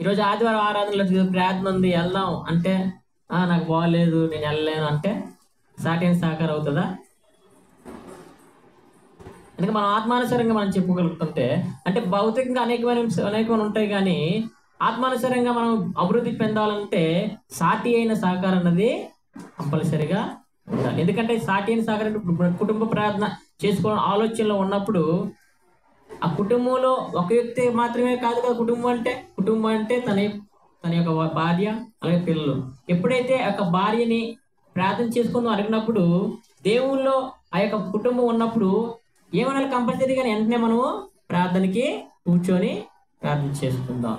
A: ఈరోజు ఆదివారం ఆరాధనలో ప్రార్థన ఉంది వెళ్దాం అంటే నాకు బాగలేదు నేను వెళ్ళలేను అంటే సాటి అయిన సహకారం అవుతుందా? ఎందుకంటే మనం ఆత్మానుసారంగా మనం చెప్పుకోగలుగుతుంటే, అంటే భౌతికంగా అనేకమైన ఉంటాయి, కానీ ఆత్మానుసారంగా మనం అభివృద్ధి పొందాలంటే సాటి అయిన సహకారం అన్నది కంపల్సరిగా ఉండాలి. ఎందుకంటే సాటి అయిన సహకారం కుటుంబ ప్రార్థన చేసుకోవడం ఆలోచనలో ఉన్నప్పుడు ఆ కుటుంబంలో ఒక వ్యక్తి మాత్రమే కాదు కదా కుటుంబం అంటే తన యొక్క భార్య అలాగే పిల్లలు. ఎప్పుడైతే ఆ యొక్క భార్యని ప్రార్థన చేసుకుందాం అడిగినప్పుడు దేవుల్లో ఆ యొక్క కుటుంబం ఉన్నప్పుడు ఏమన్నా కంపల్సరీగా వెంటనే మనము ప్రార్థనకి కూర్చొని ప్రార్థన చేసుకుందాం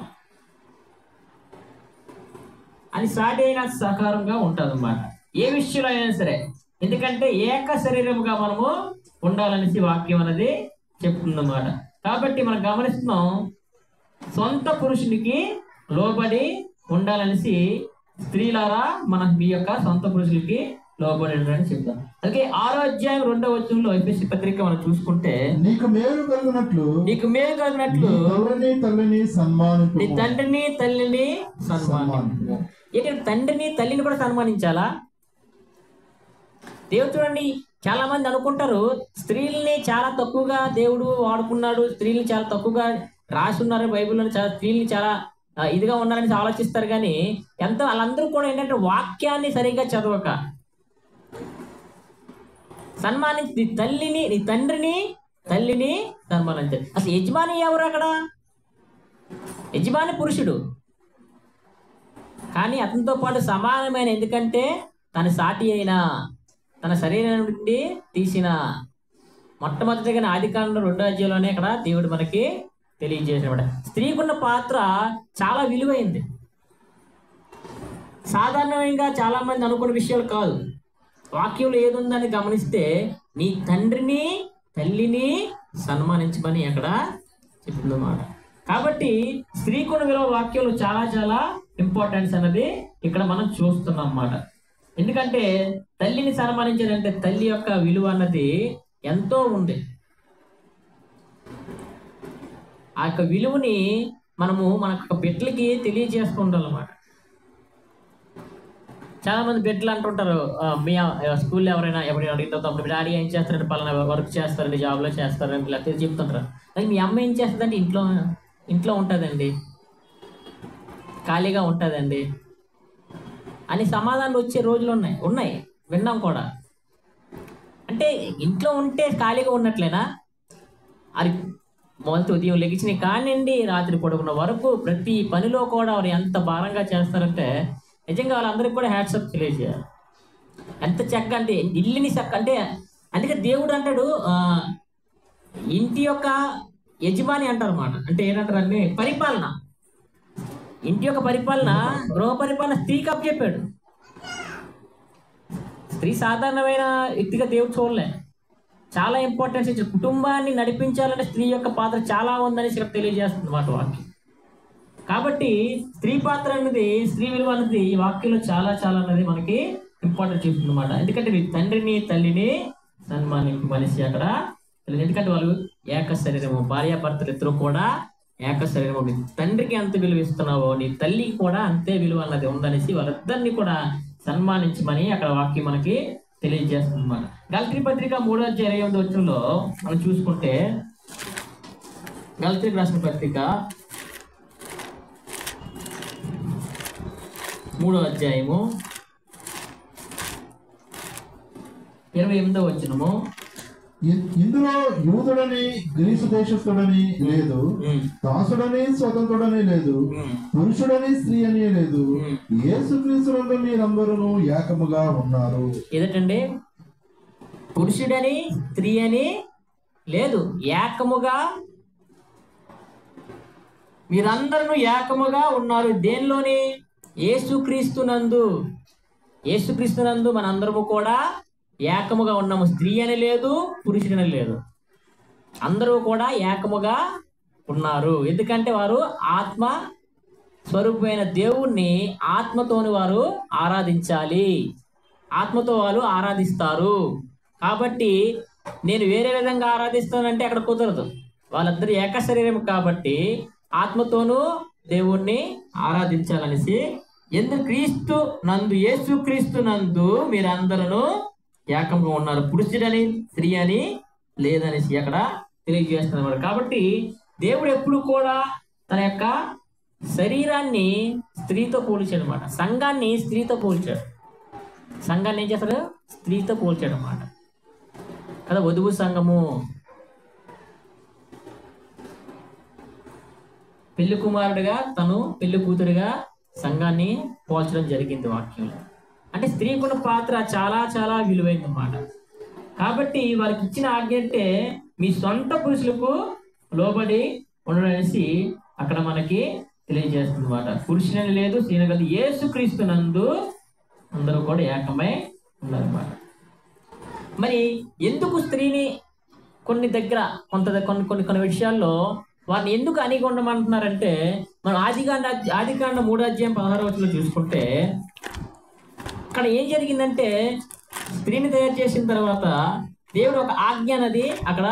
A: అని సాటి అయిన సహకారంగా ఉంటుంది అన్నమాట, ఏ విషయంలో అయినా సరే. ఎందుకంటే ఏక శరీరముగా మనము ఉండాలనేసి వాక్యం అనేది చెప్తుందన్నమాట. కాబట్టి మనం గమనిస్తున్నాం, సొంత పురుషునికి లోబడి ఉండాలనేసి స్త్రీలారా మన మీ యొక్క సొంత పురుషులకి లోబడి ఉండాలని చెప్తాం. అలాగే 6వ అధ్యాయం 2వ వచనంలో ఎఫెసీ పత్రిక మనం చూసుకుంటే, నీకు మేలు కలిగినట్లు నీ తండ్రిని తల్లిని సన్మానించు. ఏంటంటే తండ్రిని తల్లిని కూడా సన్మానించాలా? దేవుడు చూడండి, చాలా మంది అనుకుంటారు స్త్రీల్ని చాలా తక్కువగా దేవుడు వాడుకున్నాడు, స్త్రీల్ని చాలా తక్కువగా రాసి ఉన్నారు బైబిల్లో, చాలా స్త్రీల్ని చాలా ఇదిగా ఉన్నారని ఆలోచిస్తారు. కానీ ఎంతో వాళ్ళందరూ కూడా ఏంటంటే వాక్యాన్ని సరిగ్గా చదవక సన్మానించి నీ తండ్రిని తల్లిని సన్మానించారు. అసలు యజమాని ఎవరు? అక్కడ యజమాని పురుషుడు, కానీ అతనితో పాటు సమానమైన, ఎందుకంటే తన సాటి అయిన తన శరీరం నుండి తీసిన మొట్టమొదటిగా ఆదికాండంలో 2వ అధ్యాయంలోనే ఇక్కడ దేవుడు మనకి తెలియజేసినమాట. స్త్రీకున్న పాత్ర చాలా విలువైంది, సాధారణంగా చాలా మంది అనుకున్న విషయాలు కాదు. వాక్యంలో ఏదుందని గమనిస్తే నీ తండ్రిని తల్లిని సన్మానించమని అక్కడ చెప్తుందన్నమాట. కాబట్టి స్త్రీకున్న విలువ వాక్యంలో చాలా చాలా ఇంపార్టెన్స్ అన్నది ఇక్కడ మనం చూస్తున్నాం అన్నమాట. ఎందుకంటే తల్లిని సన్మానించాలంటే తల్లి యొక్క విలువ అన్నది ఎంతో ఉంది. ఆ యొక్క విలువని మనము మన బిడ్డలకి తెలియజేసుకుంటామన్నమాట. చాలా మంది బిడ్డలు అంటుంటారు, మీ స్కూల్లో ఎవరైనా అడిగితే అప్పుడు డాడీ ఏం చేస్తారంటే పలానా వర్క్ చేస్తారండి, జాబ్లో చేస్తారండి, లేకపోతే చెప్తుంటారు. అది మీ అమ్మ ఏం చేస్తుందంటే ఇంట్లో ఉంటుందండి, ఖాళీగా ఉంటుందండి అని సమాధానాలు వచ్చే రోజులు ఉన్నాయి, విన్నాం కూడా. అంటే ఇంట్లో ఉంటే ఖాళీగా ఉన్నట్లేనా? అది మొదటి ఉదయం లెగించిన కానివ్వండి రాత్రి పడుకున్న వరకు ప్రతి పనిలో కూడా వారు ఎంత భారంగా చేస్తారంటే నిజంగా వాళ్ళందరికీ కూడా హ్యాట్సప్ తెలియజేయాలి. ఎంత చక్కగా అంటే ఇల్లుని చక్క అంటే అందుకే దేవుడు అంటాడు ఇంటి యొక్క యజమాని అంటారు అన్నమాట. అంటే ఏంటంటారు అంటే పరిపాలన, ఇంటి యొక్క పరిపాలన, గృహ పరిపాలన స్త్రీకి అప్పచెప్పాడు. స్త్రీ సాధారణమైన వ్యక్తిగా దేవుడు చూడలే, చాలా ఇంపార్టెన్స్ ఇచ్చారు. కుటుంబాన్ని నడిపించాలంటే స్త్రీ యొక్క పాత్ర చాలా ఉందని ఇక్కడ తెలియజేస్తుంది అన్నమాట వాక్యం. కాబట్టి స్త్రీ పాత్ర అనేది, స్త్రీ విలువ అనేది ఈ వాక్యంలో చాలా చాలా అనేది మనకి ఇంపార్టెంట్ చేస్తుంది అన్నమాట. ఎందుకంటే తండ్రిని తల్లిని సన్మానింపు మనిషి అక్కడ, ఎందుకంటే వాళ్ళు ఏక శరీరము, భార్యాభర్తలు ఇద్దరు కూడా ఏక శరీరము. నీ తండ్రికి ఎంత విలువ ఇస్తున్నావో నీ తల్లికి కూడా అంతే విలువ అన్నది ఉందనేసి వాళ్ళిద్దరిని కూడా సన్మానించమని అక్కడ వాక్యం మనకి తెలియజేస్తుంది అన్నమాట. గలతీ పత్రిక 3:28 మనం చూసుకుంటే, గలతీకి రాసిన పత్రిక 3:28
B: ఇందులో యూదుడని గ్రీసు దేశస్థుడని లేదు, దాసుడని స్వతంత్రుడని లేదు, పురుషుడని స్త్రీ అని లేదు, యేసుక్రీస్తునందు మీరందరూ ఏకముగా ఉన్నారు.
A: ఏదంటే పురుషుడని స్త్రీ అని లేదు, ఏకముగా మీరందరూ ఏకముగా ఉన్నారు. దేనిలోని? యేసుక్రీస్తునందు. యేసుక్రీస్తునందు మనందరము కూడా ఏకముగా ఉన్నాము. స్త్రీ అని లేదు, పురుషుడని లేదు, అందరూ కూడా ఏకముగా ఉన్నారు. ఎందుకంటే వారు ఆత్మ స్వరూపమైన దేవుణ్ణి ఆత్మతోని వారు ఆరాధించాలి, ఆత్మతో వాళ్ళు ఆరాధిస్తారు. కాబట్టి నేను వేరే విధంగా ఆరాధిస్తానంటే అక్కడ కుదరదు. వాళ్ళిద్దరు ఏక శరీరం కాబట్టి ఆత్మతోనూ దేవుణ్ణి ఆరాధించాలనేసి, ఎందుకు క్రీస్తు నందు, యేసు క్రీస్తు నందు మీరందరూ ఏకంగా ఉన్నారు, పురుషుడని స్త్రీ అని లేదనేసి అక్కడ తెలియజేస్తున్నారు. కాబట్టి దేవుడు ఎప్పుడు కూడా తన యొక్క శరీరాన్ని స్త్రీతో పోల్చాడు అనమాట. సంఘాన్ని స్త్రీతో పోల్చాడు. సంఘాన్ని ఏం చేస్తాడు? స్త్రీతో పోల్చాడు అన్నమాట కదా. వధువు సంఘము, పెళ్లి కుమారుడిగా తను పెళ్లి కూతురుగా సంఘాన్ని పోల్చడం జరిగింది వాక్యంలో. అంటే స్త్రీకున్న పాత్ర చాలా చాలా విలువైంది అన్నమాట. కాబట్టి వారికి ఇచ్చిన ఆజ్ఞ అంటే మీ సొంత పురుషులకు లోబడి ఉండడనేసి అక్కడ మనకి తెలియజేస్తుంది అన్నమాట. పురుషుని లేదు, స్త్రీని కాదు, యేసుక్రీస్తు నందు అందరూ కూడా ఏకమై ఉన్నారన్నమాట. మరి ఎందుకు స్త్రీని కొన్ని దగ్గర కొన్ని విషయాల్లో వారిని ఎందుకు అణిగి ఉండమంటున్నారంటే, మనం ఆదికాండ 3:16 చూసుకుంటే అక్కడ ఏం జరిగిందంటే, స్త్రీని తయారు చేసిన తర్వాత దేవుడు ఒక ఆజ్ఞ అనేది అక్కడ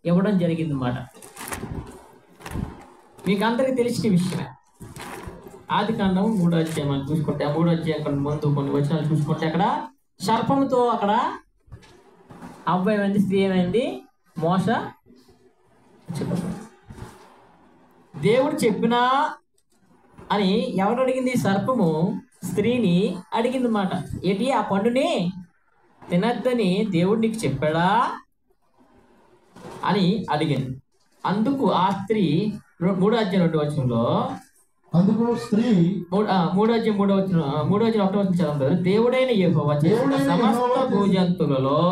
A: ఇవ్వడం జరిగింది అన్నమాట. మీకు అందరికీ తెలిసిన విషయమే. ఆదికాండం 3:16 మనం చూసుకుంటే, ఆ 3:16 ముందు కొన్ని వచనాలు చూసుకుంటే అక్కడ సర్పముతో అక్కడ అవ్వ ఏమైంది, స్త్రీ ఏమైంది, మోస దేవుడు చెప్పినా అని ఎవరు అడిగింది? సర్పము స్త్రీని అడిగింది అన్నమాట. ఏంటి, ఆ పండుని తినద్దని దేవుడు నీకు చెప్పాడా అని అడిగింది. అందుకు ఆ స్త్రీ 3:2
B: అందుకు స్త్రీ
A: 3:1 చదువుతారు. దేవుడైన యెహోవా చేసిన సమస్త భూజంతువులలో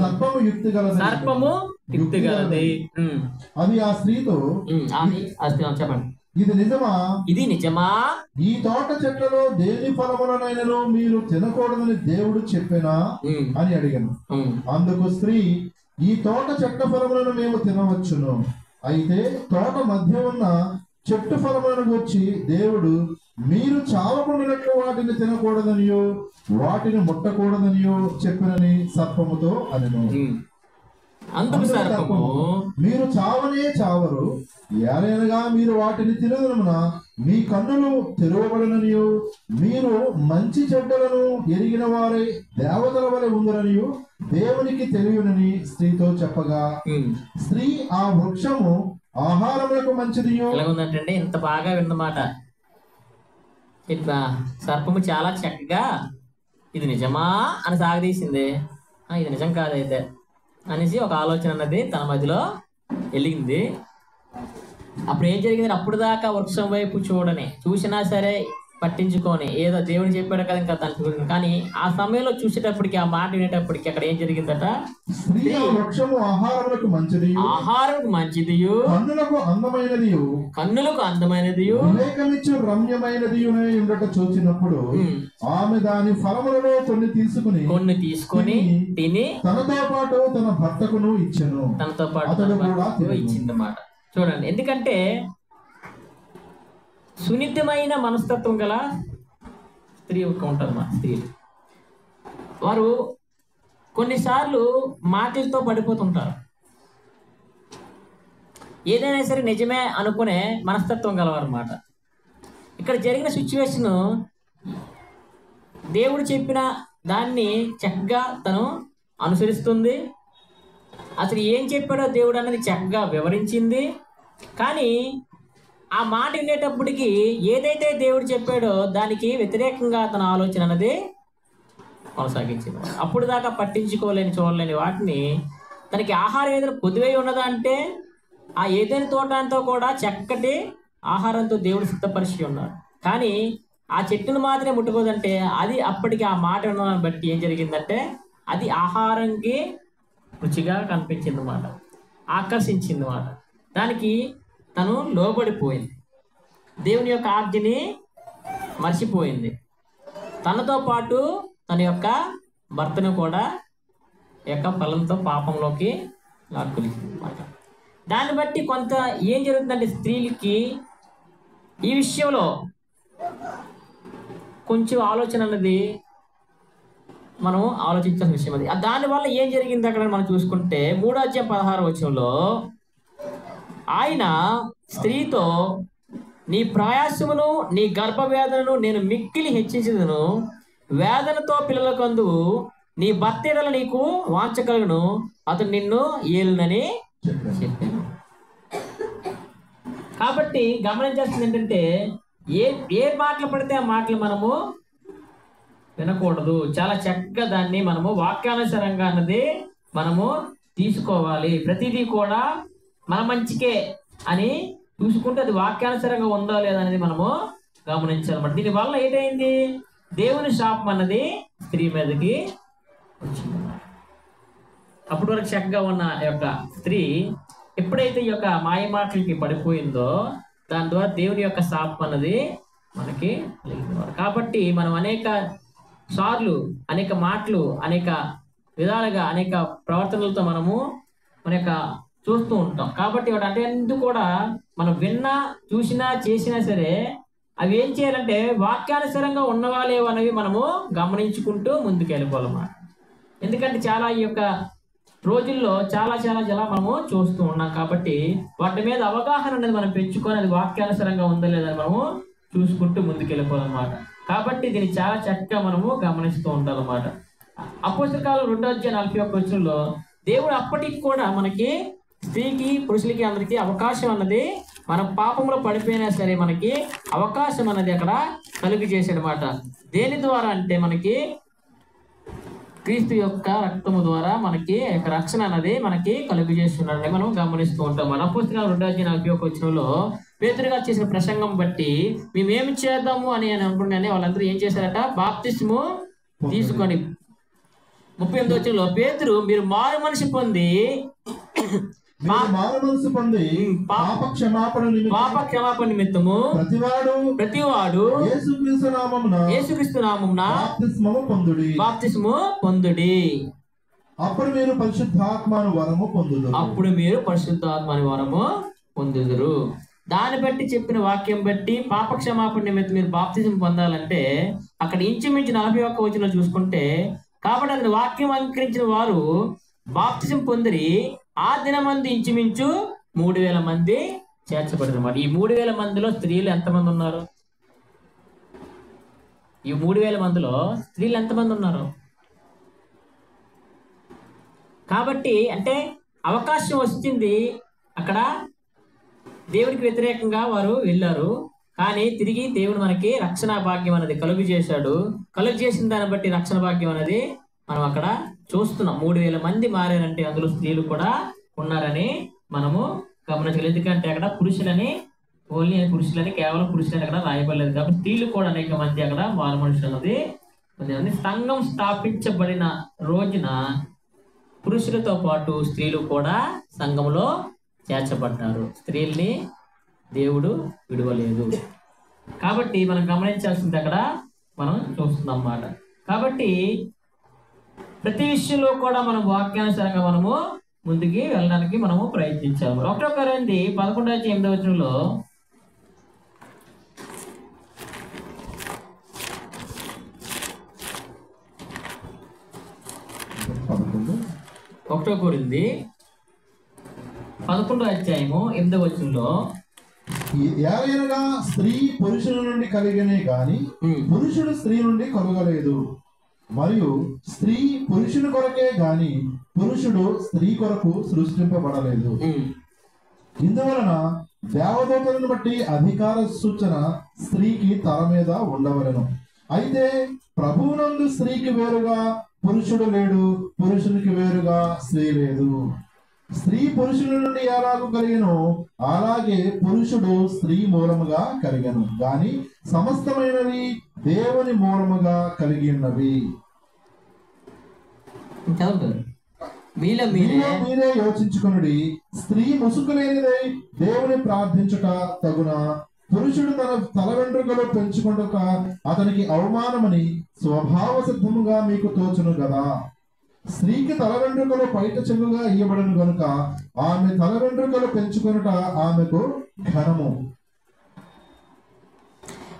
A: సర్పము యుక్తి గలది.
B: అది ఆ స్త్రీతో
A: చెప్పండి,
B: ఇది నిజమా? ఈ తోట చెట్లలో దేని ఫలములనైనను మీరు తినకూడదని దేవుడు చెప్పినా అని అడిగాను. అందుకు స్త్రీ, ఈ తోట చెట్ల ఫలములను మేము తినవచ్చును, అయితే తోట మధ్య ఉన్న చెట్టు ఫలములను వచ్చి దేవుడు మీరు చావకుండానట్లు వాటిని తినకూడదనియో వాటిని ముట్టకూడదనియో చెప్పినని సర్పముతో అనెను.
A: అందుకు సర్పము,
B: మీరు చావనే చావరు, ఏలైనగా మీరు వాటిని తినదమున మీ కన్నులు తెరవబడననియో మీరు మంచి చెడ్డలను ఎరిగిన వారే దేవతల వలె ఉందరనియో దేవునికి తెలియనని స్త్రీతో చెప్పగా, స్త్రీ ఆ వృక్షము ఆహారములకు మంచిదియో.
A: ఎలాగుందంటే ఇంత బాగా విన్నమాట. ఇట్లా సర్పము చాలా చక్కగా ఇది నిజమా అని సాగదీసింది. ఇది నిజం కాదైతే అనేసి ఒక ఆలోచన అన్నది తన మధ్యలో వెలిగింది. అప్పుడు ఏం జరిగింది? అప్పుడు దాకా వృక్షం వైపు చూసినా సరే పట్టించుకొని ఏదో దేవుడు చెప్పాడు కదా ఇంకా తను, కానీ ఆ సమయంలో చూసేటప్పటికి, ఆ మాట వినేటప్పటికి అక్కడ ఏం జరిగిందట?
B: వృక్షము ఆహారములకు
A: మంచిది, కన్నులకు అందమైనది,
B: వివేకమిచ్చు రమ్యమైనది ఉండట చూచినప్పుడు ఆమె దాని ఫలములలో కొన్ని తీసుకుని
A: తిని
B: తనతో పాటు తన భర్తకును ఇచ్చెను.
A: తనతో పాటు ఇచ్చిందన్నమాట. చూడండి, ఎందుకంటే సున్నితమైన మనస్తత్వం గల స్త్రీ ఉంటారు. మా స్త్రీలు వారు కొన్నిసార్లు మాటలతో పడిపోతుంటారు. ఏదైనా సరే నిజమే అనుకునే మనస్తత్వం గలవారు అన్నమాట. ఇక్కడ జరిగిన సిచ్యువేషన్, దేవుడు చెప్పిన దాన్ని చక్కగా తను అనుసరిస్తుంది. అసలు ఏం చెప్పాడో దేవుడు అన్నది చక్కగా వివరించింది. కానీ ఆ మాట వినేటప్పటికి ఏదైతే దేవుడు చెప్పాడో దానికి వ్యతిరేకంగా తన ఆలోచన అన్నది కొనసాగించింది. అప్పుడు దాకా పట్టించుకోలేని చూడలేని వాటిని, తనకి ఆహారం ఏదైనా కొద్దివై ఉన్నదా అంటే ఆ ఏదైనా తోటంతో కూడా చక్కటి ఆహారంతో దేవుడు సిద్ధపరిచి ఉన్నాడు. కానీ ఆ చెట్టును మాత్రమే ముట్టుకోదంటే అది అప్పటికి ఆ మాట వినడాన్ని బట్టి ఏం జరిగిందంటే అది ఆహారంకి రుచిగా కనిపించింది అన్నమాట, ఆకర్షించింది అన్నమాట. దానికి తను లోబడిపోయింది, దేవుని యొక్క ఆజ్ఞని మర్చిపోయింది. తనతో పాటు తన యొక్క భర్తను కూడా యొక్క ఫలంతో పాపంలోకి లాక్కులింది అన్నమాట. దాన్ని బట్టి కొంత ఏం జరుగుతుందంటే స్త్రీలకి ఈ విషయంలో కొంచెం ఆలోచన అన్నది మనం ఆలోచించాల్సిన విషయం. అది దానివల్ల ఏం జరిగింది అక్కడ మనం చూసుకుంటే 3:16 ఆయన స్త్రీతో, నీ ప్రయాసమును నీ గర్భవేదనను నేను మిక్కిలి హెచ్చించదును, వేదనతో పిల్లలకు అందువు, నీ భర్త ఎడల నీకు వాంఛ కలుగును, అతను నిన్ను ఏలునని చెప్పాను. కాబట్టి గమనించాల్సింది ఏంటంటే ఏ మాటలు పడితే ఆ మాటలు మనము వినకూడదు. చాలా చక్కగా దాన్ని మనము వాక్యానుసారంగా అన్నది మనము తీసుకోవాలి. ప్రతిదీ కూడా మన మంచికే అని చూసుకుంటే అది వాక్యానుసారంగా ఉందో లేదా అనేది మనము గమనించాలన్నమాట. దీనివల్ల ఏంటైంది? దేవుని శాపం అన్నది స్త్రీ మీదకి వచ్చిందన్నమాట. అప్పటి వరకు చక్కగా ఉన్న యొక్క స్త్రీ ఎప్పుడైతే ఈ యొక్క మాయ మాటలకి పడిపోయిందో దాని ద్వారా దేవుని యొక్క శాపం అన్నది మనకి కలిగిందన్నమాట. కాబట్టి మనం అనేక సార్లు అనేక మాటలు అనేక విధాలుగా అనేక ప్రవర్తనలతో మనము మన యొక్క చూస్తూ ఉంటాం. కాబట్టి వాటి అంటే ఎందుకు కూడా మనం విన్నా చూసినా చేసినా సరే అవి ఏం చేయాలంటే వాక్యానుసారంగా ఉన్నవా లేవు అనేవి మనము గమనించుకుంటూ ముందుకు వెళ్ళిపోవాలన్నమాట. ఎందుకంటే చాలా ఈ యొక్క రోజుల్లో చాలా మనము చూస్తూ ఉన్నాం. కాబట్టి వాటి మీద అవగాహన అనేది మనం పెంచుకొని అది వాక్యానుసారంగా ఉందా లేదని మనము చూసుకుంటూ ముందుకు వెళ్ళిపోవాలన్నమాట. కాబట్టి దీన్ని చాలా చక్కగా మనము గమనిస్తూ ఉండాలన్నమాట. అపోస్తల కాలం 2:41 దేవుడు అప్పటికి కూడా మనకి స్త్రీకి పురుషులకి అందరికీ అవకాశం అన్నది, మన పాపంలో పడిపోయినా సరే మనకి అవకాశం అన్నది అక్కడ కలుగు చేశాడనమాట. దేని ద్వారా అంటే మనకి క్రీస్తు యొక్క రక్తము ద్వారా మనకి రక్షణ అన్నది మనకి కలుగు చేస్తున్నాడని మనం గమనిస్తూ ఉంటాం. మన అపోస్తల 2:41 పేతురుగా చేసిన ప్రసంగం బట్టి మేమేమి చేద్దాము అని అనుకున్నానే వాళ్ళందరూ ఏం చేశారట? బాప్తిస్ము తీసుకొని 38 పేతురు మీరు మారు మనసు పొంది పాప క్షమాపణ నిమిత్తము ప్రతివాడు యేసుక్రీస్తు నామమున బాప్తిస్ము పొందుడి,
B: అప్పుడు మీరు పరిశుద్ధాత్మను
A: వరము పొందుదురు. దాన్ని బట్టి చెప్పిన వాక్యం బట్టి పాప క్షమాపణ నిమిత్తం మీరు బాప్తిజం పొందాలంటే అక్కడ ఇంచుమించు 41 చూసుకుంటే, కాబట్టి అతని వాక్యం అంగీకరించిన వారు బాప్తిజం పొందిరి. ఆ దినమందు ఇంచుమించు 3000 మంది చేర్చబడినమాట. ఈ 3000 మందిలో స్త్రీలు ఎంతమంది ఉన్నారు? ఈ 3000 మందిలో స్త్రీలు ఎంతమంది ఉన్నారు? కాబట్టి అంటే అవకాశం వచ్చింది, అక్కడ దేవుడికి వ్యతిరేకంగా వారు వెళ్ళారు. కానీ తిరిగి దేవుడు మనకి రక్షణ భాగ్యం అనేది కలుగు చేశాడు. కలుగు చేసిన దాన్ని బట్టి రక్షణ భాగ్యం అనేది మనం అక్కడ చూస్తున్నాం. 3000 మంది మారారంటే అందులో స్త్రీలు కూడా ఉన్నారని మనము గమనించాలి. ఎందుకంటే అక్కడ పురుషులని ఓన్లీ పురుషులని కేవలం పురుషులని అక్కడ రాయబడలేదు కాబట్టి స్త్రీలు కూడా అనేక మంది అక్కడ మారు మనుషులు అన్నది ఉంది. సంఘం స్థాపించబడిన రోజున పురుషులతో పాటు స్త్రీలు కూడా సంఘంలో చేర్చబడ్డారు. స్త్రీల్ని దేవుడు విడవలేదు. కాబట్టి మనం గమనించాల్సింది అక్కడ మనం చూస్తున్నాం అన్నమాట. కాబట్టి ప్రతి విషయంలో కూడా మనం వాక్యానుసారంగా మనము ముందుకి వెళ్ళడానికి మనము ప్రయత్నించాము. 1 కొరింథీ 11:8 1 కొరింథీ 11:8
B: ఏలయనగా స్త్రీ పురుషుల నుండి కలిగనే గాని పురుషుడు స్త్రీ నుండి కలుగలేదు, మరియు స్త్రీ పురుషుని కొరకే గాని పురుషుడు స్త్రీ కొరకు సృష్టింపబడలేదు. ఇందువలన దేవదూతలను బట్టి అధికార సూచన స్త్రీకి తల మీద ఉండవలెను. అయితే ప్రభువునందు స్త్రీకి వేరుగా పురుషుడు లేడు, పురుషునికి వేరుగా స్త్రీ లేదు. స్త్రీ పురుషుల నుండి ఎలాగూ కలిగెనో అలాగే పురుషుడు స్త్రీ మూలముగా కలిగెను గాని సమస్తమైనవి దేవుని మూలముగా కలిగి ఉన్నవి. మీరే యోచించుకొనుడి. స్త్రీ ముసుగు లేనిదై దేవుని ప్రార్థించుట తగున. పురుషుడు తన తల వెంట్రుకలు పెంచుకొనుట అతనికి అవమానమని స్వభావ సిద్ధముగా మీకు తోచును కదా. స్త్రీకి తల వెంట్రుకలు పైట చెవుగా ఇయ్యబడను గనుక ఆమె తల వెంట్రుకలు పెంచుకొనుట ఆమెకు ఘనము.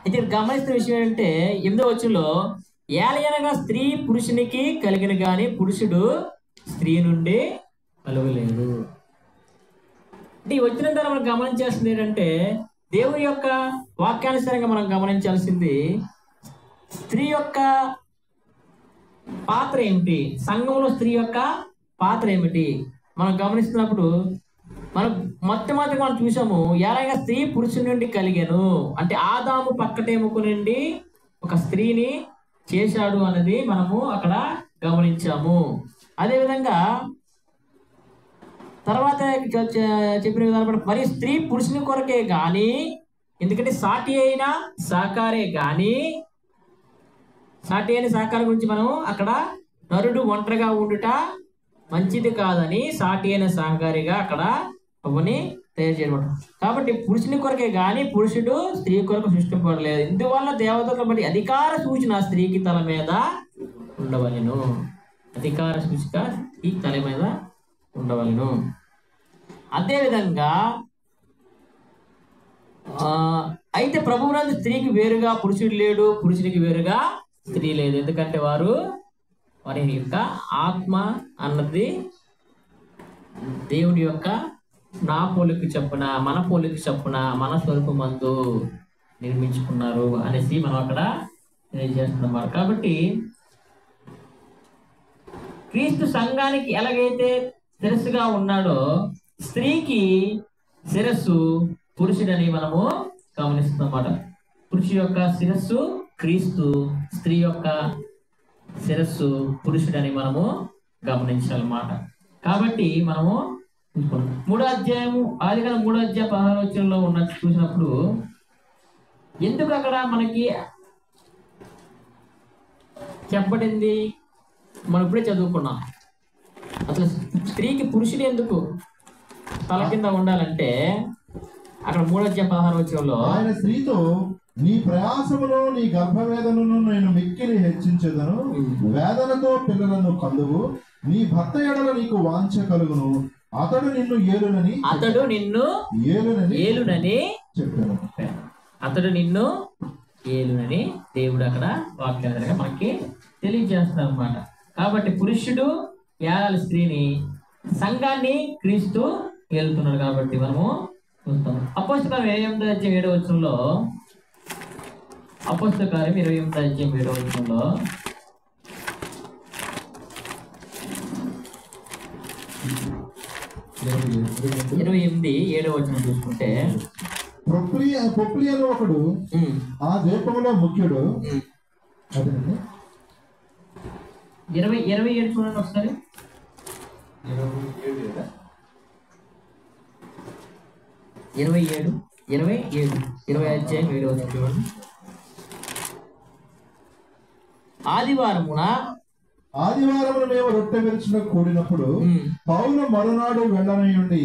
A: అయితే గమనిస్తున్న విషయం ఏంటంటే 8వ ఏలయనగా స్త్రీ పురుషునికి కలిగిన గాని పురుషుడు స్త్రీ నుండి కలుగలేదు. అంటే ఈ వచ్చిన ద్వారా మనం గమనించాల్సింది ఏంటంటే దేవుని యొక్క వాక్యానుసారంగా మనం గమనించాల్సింది స్త్రీ యొక్క పాత్ర ఏమిటి, సంఘంలో స్త్రీ యొక్క పాత్ర ఏమిటి మనం గమనిస్తున్నప్పుడు మనం మొట్టమొదటిగా మనం చూసాము. ఎలాగ స్త్రీ పురుషుని నుండి కలిగాను అంటే ఆదాము పక్కటేముకు నుండి ఒక స్త్రీని చేశాడు అన్నది మనము అక్కడ గమనించాము. అదేవిధంగా తర్వాత చెప్పిన విధానం మరి స్త్రీ పురుషుని కొరకే గాని, ఎందుకంటే సాటి అయిన సహకారే గాని, సాటి అయిన సహకారం గురించి మనం అక్కడ నరుడు ఒంటరిగా ఉండుట మంచిది కాదని సాటి అయిన సహకారిగా అక్కడ అవన్నీ తయారు చేయడం. కాబట్టి పురుషుని కొరకే గాని పురుషుడు స్త్రీ కొరకు సృష్టింపబడలేదు. ఇందువల్ల దేవతల బట్టి అధికార సూచన స్త్రీకి తల మీద ఉండవలెను. అధికార సూచిక ఈ తల మీద ఉండవలెను. అదేవిధంగా అయితే ప్రభువునందు స్త్రీకి వేరుగా పురుషుడు లేడు, పురుషునికి వేరుగా స్త్రీ లేదు. ఎందుకంటే వారి యొక్క ఆత్మ అన్నది దేవుడి యొక్క నా పోలిక చొప్పున మన పోలిక చొప్పున మన స్వరూపమందు నిర్మించుకున్నారు అనేసి మనం అక్కడ తెలియజేస్తున్నాం. కాబట్టి క్రీస్తు సంఘానికి ఎలాగైతే శిరస్సుగా ఉన్నాడో స్త్రీకి శిరస్సు పురుషుడని మనము గమనిస్తున్నమాట. పురుషు యొక్క శిరస్సు క్రీస్తు, స్త్రీ యొక్క శిరస్సు పురుషుడని మనము గమనించాలన్నమాట. కాబట్టి మనము 3వ అధ్యాయము ఆదికాండం 3వ అధ్యాయం 16వ వచనంలో ఉన్న చూసినప్పుడు ఎందుకు అక్కడ మనకి చెప్పబడింది మనం ఇప్పుడే చదువుకున్నాం. అసలు స్త్రీకి పురుషుడు ఎందుకు తల కింద ఉండాలంటే అక్కడ 3వ అధ్యాయం 16వ వచనంలో
B: ఆయన స్త్రీతో నీ ప్రయాసములో నీ గర్భవేదనను నేను మిక్కిలి హెచ్చించెదను, వేదనతో పిల్లలను కందువు, నీ భర్త ఎడల నీకు వాంఛ కలుగును, అతడు నిన్ను ఏలునని చెప్పాను.
A: అతడు నిన్ను ఏలునని దేవుడు అక్కడ వాక్యాలుగా మనకి తెలియజేస్తాడు అన్నమాట. కాబట్టి పురుషుడు ఏలాలి స్త్రీని, సంఘాన్ని క్రీస్తు ఏలుతున్నాడు. కాబట్టి మనము చూస్తాం. అపోస్తల కార్యం 28వ వచనంలో అపోస్తల కార్యం 28వ వచనంలో 28:7 వచనం చూసుకుంటే
B: పొప్లియను ఒకడు ఆ ద్వీపంలో ముఖ్యుడు.
A: 27 చూడండి ఒకసారి. 27 20 అధ్యాయం 7వ వచనం చూడండి. ఆదివారమున
B: మేము రొట్టె విరుచున కూడినప్పుడు పౌలు మరునాడు వెళ్ళనయుండి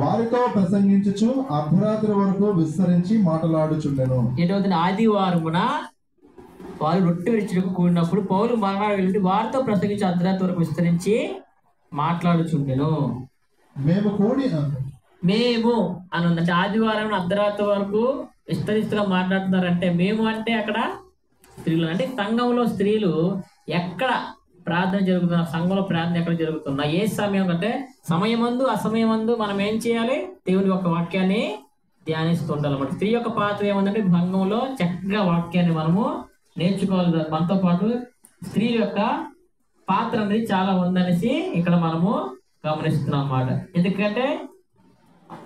B: వారితో ప్రసంగించుచు అర్ధరాత్రి వరకు విస్తరించి మాట్లాడుచుండెను.
A: ఏంటవుతుంది? ఆదివారమున వారు రొట్టె విరుచుకు కూడినప్పుడు పౌలు మరునాడు వెళ్ళి వారితో ప్రసంగించి అర్ధరాత్రి వరకు విస్తరించి మాట్లాడుచుండెను. మేము అని ఉందంటే ఆదివారం అర్ధరాత్రి వరకు విస్తరిస్తుగా మాట్లాడుతున్నారంటే మేము అంటే అక్కడ స్త్రీలు, అంటే సంఘంలో స్త్రీలు ఎక్కడ ప్రార్థన జరుగుతున్నా, సంఘంలో ప్రార్థన ఎక్కడ జరుగుతున్నా, ఏ సమయం అంటే సమయమందు అసమయమందు మనం ఏం చేయాలి? దేవుని యొక్క వాక్యాన్ని ధ్యానిస్తుంటాం అన్నమాట. స్త్రీ యొక్క పాత్ర ఏముందంటే సంఘంలో చక్కగా వాక్యాన్ని మనము నేర్చుకోవాలి. మనతో పాటు స్త్రీ యొక్క పాత్ర అనేది చాలా ఉందనేసి ఇక్కడ మనము గమనిస్తున్నాం అన్నమాట. ఎందుకంటే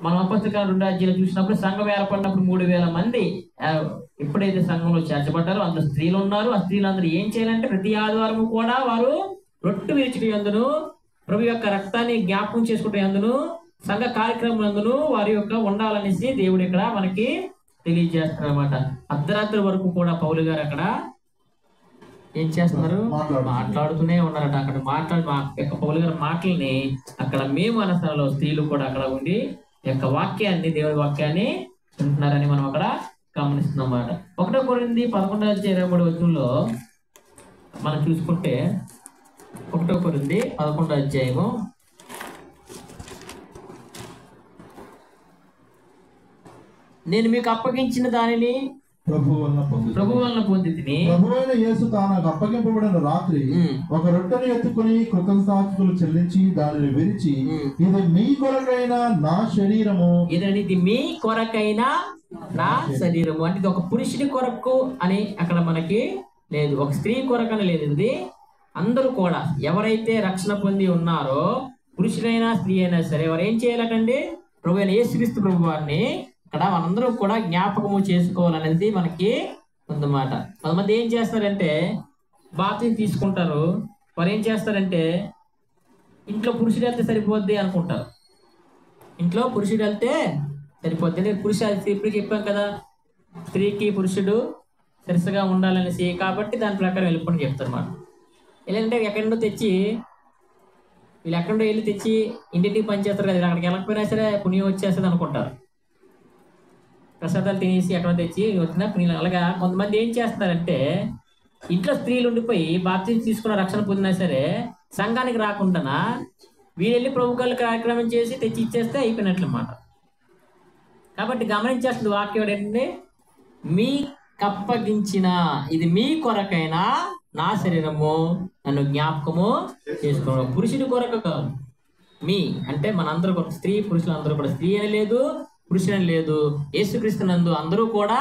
A: మనం అపొస్తలుల 2వ అధ్యాయంలో చూసినప్పుడు సంఘం ఏర్పడినప్పుడు 3000 మంది ఎప్పుడైతే సంఘంలో చేర్చబడ్డారో అందులో స్త్రీలు ఉన్నారు. ఆ స్త్రీలందరూ ఏం చేయాలంటే ప్రతి ఆదివారం కూడా వారు రొట్టె విరుచుట యందును ప్రభు యొక్క రక్తాన్ని జ్ఞాపకం చేసుకుంటే యందును సంఘ కార్యక్రమం యందును వారి యొక్క ఉండాలనేసి దేవుడు ఇక్కడ మనకి తెలియజేస్తారు అన్నమాట. అర్ధరాత్రి వరకు కూడా పౌలు గారు అక్కడ ఏం చేస్తున్నారు? మాట్లాడుతూనే ఉన్నారట. అక్కడ పౌలు గారి మాటల్ని అక్కడ మేము అనసరలో స్త్రీలు కూడా అక్కడ ఉండి యొక్క వాక్యాన్ని, దేవుడి వాక్యాన్ని వింటున్నారని మనం అక్కడ గమనిస్తున్నాం అన్నమాట. 1 కొరింథీ 11:23 వచనంలో మనం చూసుకుంటే 1 కొరింథీ 11వ అధ్యాయము నేను మీకు అప్పగించిన దానిని
B: ప్రభు వలన
A: పొందితిని.
B: ప్రభువైన యేసు తాను అప్పగింపబడిన రాత్రి ఒక రొట్టెను ఎత్తుకుని కృతజ్ఞతాస్తుతులు చెల్లించి దానిని విరిచి ఇది మీ కొరకైన నా శరీరము,
A: ఇది మీ కొరకైన నా శరీరము అంటే ఇది ఒక పురుషుడి కొరకు అని అక్కడ మనకి లేదు, ఒక స్త్రీ కొరకని లేదు. ఇది అందరూ కూడా ఎవరైతే రక్షణ పొంది ఉన్నారో పురుషుడైనా స్త్రీ అయినా సరే వారు ఏం చేయాలటండి? ప్రభు అయిన యేసుక్రీస్తు ప్రభు వారిని ఇక్కడ మనందరూ కూడా జ్ఞాపకము చేసుకోవాలనేది మనకి ఉందన్నమాట. కొంతమంది ఏం చేస్తారంటే బాప్తిసం తీసుకుంటారు. వారు ఏం చేస్తారంటే ఇంట్లో పురుషుడు వెళ్తే సరిపోద్ది అనుకుంటారు. ఇంట్లో పురుషుడు వెళ్తే సరిపోద్ది. ఇప్పుడు చెప్పాం కదా, స్త్రీకి పురుషుడు సరసగా ఉండాలనేసి, కాబట్టి దాని ప్రకారం వెళ్ళిపోయి చెప్తారు అన్నమాట. ఎందుకంటే ఎక్కడో తెచ్చి వీళ్ళు ఎక్కడో వెళ్ళి తెచ్చి ఇంటికి పని చేస్తారు కదా, అక్కడికి వెళ్ళకపోయినా సరే పుణ్యం వచ్చేస్తుంది అనుకుంటారు. ప్రసాదాలు తినేసి ఎక్కడ తెచ్చి వచ్చిన పుణ్యం. అలాగా కొంతమంది ఏం చేస్తారంటే ఇంట్లో స్త్రీలు ఉండిపోయి బాప్తిసం తీసుకున్న రక్షణ పొందినా సరే సంఘానికి రాకుండా వీళ్ళు వెళ్ళి ప్రభుత్వాలు కార్యక్రమం చేసి తెచ్చి ఇచ్చేస్తే అయిపోయినట్లు అన్నమాట. కాబట్టి గమనించేస్తుంది వాక్యం ఏంటంటే మీ కప్పగించిన ఇది మీ కొరకైనా నా శరీరము నన్ను జ్ఞాపకము చేసుకోవడం. పురుషుడి కొరకు కాదు, మీ అంటే మనందరూ కొరకు. స్త్రీ పురుషులు అందరూ కూడా, స్త్రీ అని లేదు పురుషుడు అని లేదు, యేసుక్రీస్తు నందు అందరూ కూడా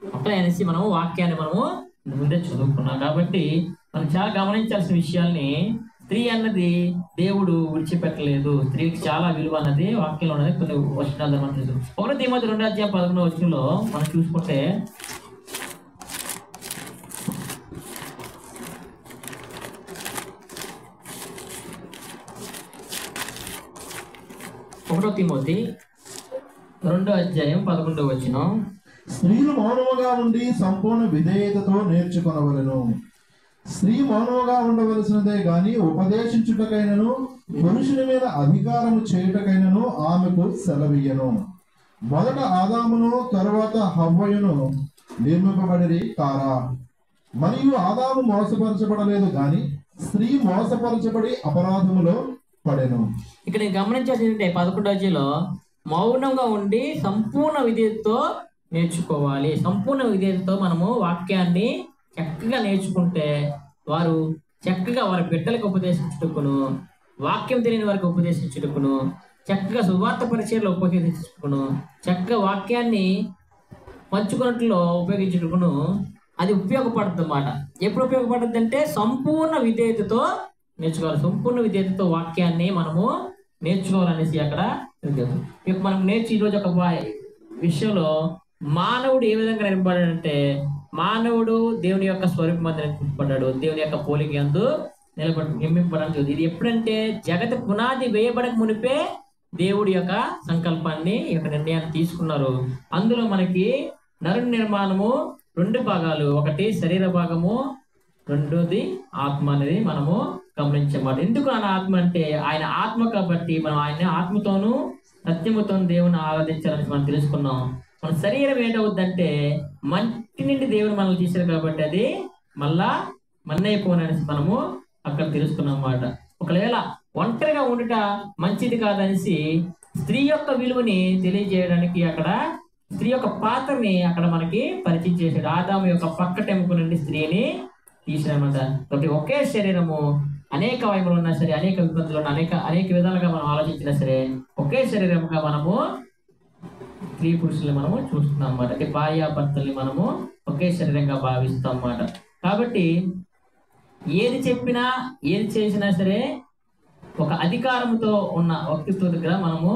A: ఒకటే అనేసి మనము వాక్యాన్ని మనము ముందే చదువుకున్నాం. కాబట్టి మనం చాలా గమనించాల్సిన విషయాల్ని, స్త్రీ అన్నది దేవుడు విడిచిపెట్టలేదు. స్త్రీకి చాలా విలువ అన్నది వాక్యంలో ఉన్నది. కొన్ని వచనాలు మనం చూస్తాం. 1 తిమోతి 2:11 వచనంలో మనం చూసుకుంటే తిమోతి 2:11 వచనం,
B: స్త్రీలు మౌనముగా ఉండి సంపూర్ణ విధేయతతో నేర్చుకొనవలెను. స్త్రీ మౌనముగా ఉండవలసినదే గాని ఉపదేశించుటకైనను పురుషుని మీద అధికారము చేయుటకైనను ఆమెకు సెలవీయను. మొదట ఆదామును తరువాత హవ్వయును నిర్మింపబడిరి కారా? మరియు ఆదాము మోసపరచబడలేదు గాని స్త్రీ మోసపరచబడి అపరాధములో పడెను.
A: ఇక్కడ గమనించాల్సిందంటే 11వ అధ్యాయంలో మౌనంగా ఉండి సంపూర్ణ విధేయతతో నేర్చుకోవాలి. సంపూర్ణ విధేయతతో మనము వాక్యాన్ని చక్కగా నేర్చుకుంటే వారు చక్కగా వారి బిడ్డలకు ఉపదేశించుటకును, వాక్యం తెలియని వారికి ఉపదేశించుటకును, చక్కగా సువార్త పరిచయంలో ఉపయోగించుకును, చక్కగా వాక్యాన్ని పంచుకున్నట్లో ఉపయోగించుటకును అది ఉపయోగపడుతుంది అన్నమాట. ఎప్పుడు ఉపయోగపడుతుంది అంటే సంపూర్ణ విధేయతతో నేర్చుకోవాలి. సంపూర్ణ విధేయతతో వాక్యాన్ని మనము నేర్చుకోవాలనేసి అక్కడ మనం ఈరోజు ఒక విషయంలో మానవుడు ఏ విధంగా నిర్మింపబడ్డాడంటే మానవుడు దేవుని యొక్క స్వరూపం మధ్య నిర్మింపబడ్డాడు, దేవుని యొక్క పోలిక యందు నిర్మింపబడడం. ఇది ఎప్పుడంటే జగత్ పునాది వేయబడక మునిపే దేవుడి యొక్క సంకల్పాన్ని, ఈ యొక్క నిర్ణయాన్ని తీసుకున్నారు. అందులో మనకి నరు నిర్మాణము 2 భాగాలు, ఒకటి శరీర భాగము, రెండోది ఆత్మ అనేది మనము గమనించమాట. ఎందుకు ఆయన ఆత్మ అంటే ఆయన ఆత్మ కాబట్టి మనం ఆయన ఆత్మతోనూ సత్యముతోనూ దేవుని ఆరాధించాలని మనం తెలుసుకున్నాం. మన శరీరం ఏంటవుద్దంటే మట్టి నుండి దేవుడు మనల్ని తీశారు కాబట్టి అది మళ్ళా మన్నైపోననేసి మనము అక్కడ తెలుసుకున్నాం అన్నమాట. ఒకవేళ ఒంటరిగా ఉండుట మంచిది కాదనేసి స్త్రీ యొక్క విలువని తెలియజేయడానికి అక్కడ స్త్రీ యొక్క పాత్రని అక్కడ మనకి పరిచయం చేశాడు. ఆదాము యొక్క పక్కటెముక నుండి స్త్రీని తీసినమాట. కాబట్టి ఒకే శరీరము అనేక వైపులు ఉన్నా సరే, అనేక ఇబ్బందులు ఉన్నా, అనేక విధాలుగా మనం ఆలోచించినా సరే, ఒకే శరీరంగా మనము స్త్రీ పురుషుల్ని మనము చూస్తున్నాం అన్నమాట. అంటే భార్యాభర్తల్ని మనము ఒకే శరీరంగా భావిస్తాం అన్నమాట. కాబట్టి ఏది చెప్పినా ఏది చేసినా సరే ఒక అధికారంతో ఉన్న వ్యక్తిత్వ దగ్గర మనము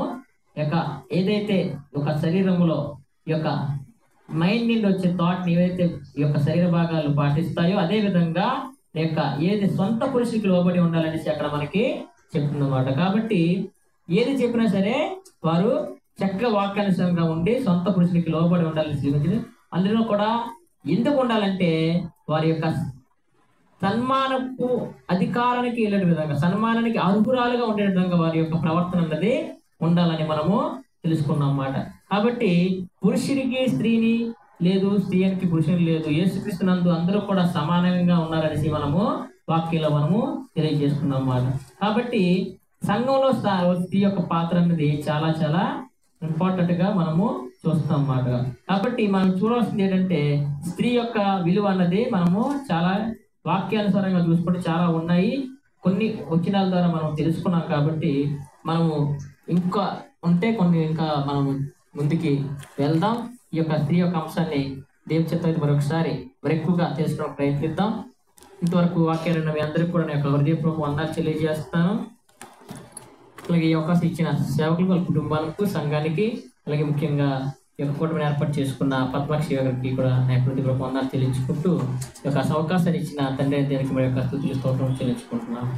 A: ఏదైతే ఒక శరీరంలో ఈ యొక్క మైండ్ నుండి వచ్చే థాట్ని ఏదైతే ఈ యొక్క శరీర భాగాలు పాటిస్తాయో అదే విధంగా ఏది సొంత పురుషుడికి లోబడి ఉండాలనేసి అక్కడ మనకి చెప్తుందన్నమాట. కాబట్టి ఏది చెప్పినా సరే వారు చక్కగా వాక్యానుసారంగా ఉండి సొంత పురుషుడికి లోబడి ఉండాలని చూపించింది. అందులో కూడా ఎందుకు ఉండాలంటే వారి యొక్క సన్మానపు అధికారానికి వెళ్ళే విధంగా, సన్మానానికి అర్హురాలుగా ఉండే విధంగా వారి యొక్క ప్రవర్తన అన్నది ఉండాలని మనము తెలుసుకున్నాం అన్నమాట. కాబట్టి పురుషుడికి స్త్రీని లేదు, స్త్రీకి పురుషుని లేదు, యేసుక్రీస్తు నందు అందరూ కూడా సమానంగా ఉన్నారనేసి మనము వాక్యంలో మనము తెలియజేసుకున్నాం అన్నమాట. కాబట్టి సంఘంలో స్త్రీ యొక్క పాత్ర అనేది చాలా చాలా ఇంపార్టెంట్ గా మనము చూస్తాం అన్నమాట. కాబట్టి మనం చూడాల్సింది ఏంటంటే స్త్రీ యొక్క విలువ అన్నది మనము చాలా వాక్యానుసారంగా చూసుకుంటే చాలా ఉన్నాయి. కొన్ని వచనాల ద్వారా మనం తెలుసుకున్నాం. కాబట్టి మనము ఇంకా మనం ముందుకి వెళ్దాం. ఈ యొక్క స్త్రీ యొక్క అంశాన్ని దేవుని చిత్తం మరొకసారి ఎక్కువగా తెలుసుకోవడానికి ప్రయత్నిద్దాం. ఇంతవరకు వాక్యాలను మీ అందరికీ కూడా నేను హృదయపూర్వక వందనాలు తెలియజేస్తాను. అలాగే ఈ అవకాశం ఇచ్చిన సేవకులు, వాళ్ళ కుటుంబాలకు, సంఘానికి, అలాగే ముఖ్యంగా ఈ యొక్క కూటమిని ఏర్పాటు చేసుకున్న పద్మాక్షి గారికి కూడా నా హృదయపూర్వక వందనాలు చెల్లించుకుంటూ ఈ యొక్క అవకాశాన్ని ఇచ్చిన తండ్రి దేవునికి మరి యొక్క స్తుతులు స్తోత్రం చెల్లించుకుంటున్నాను.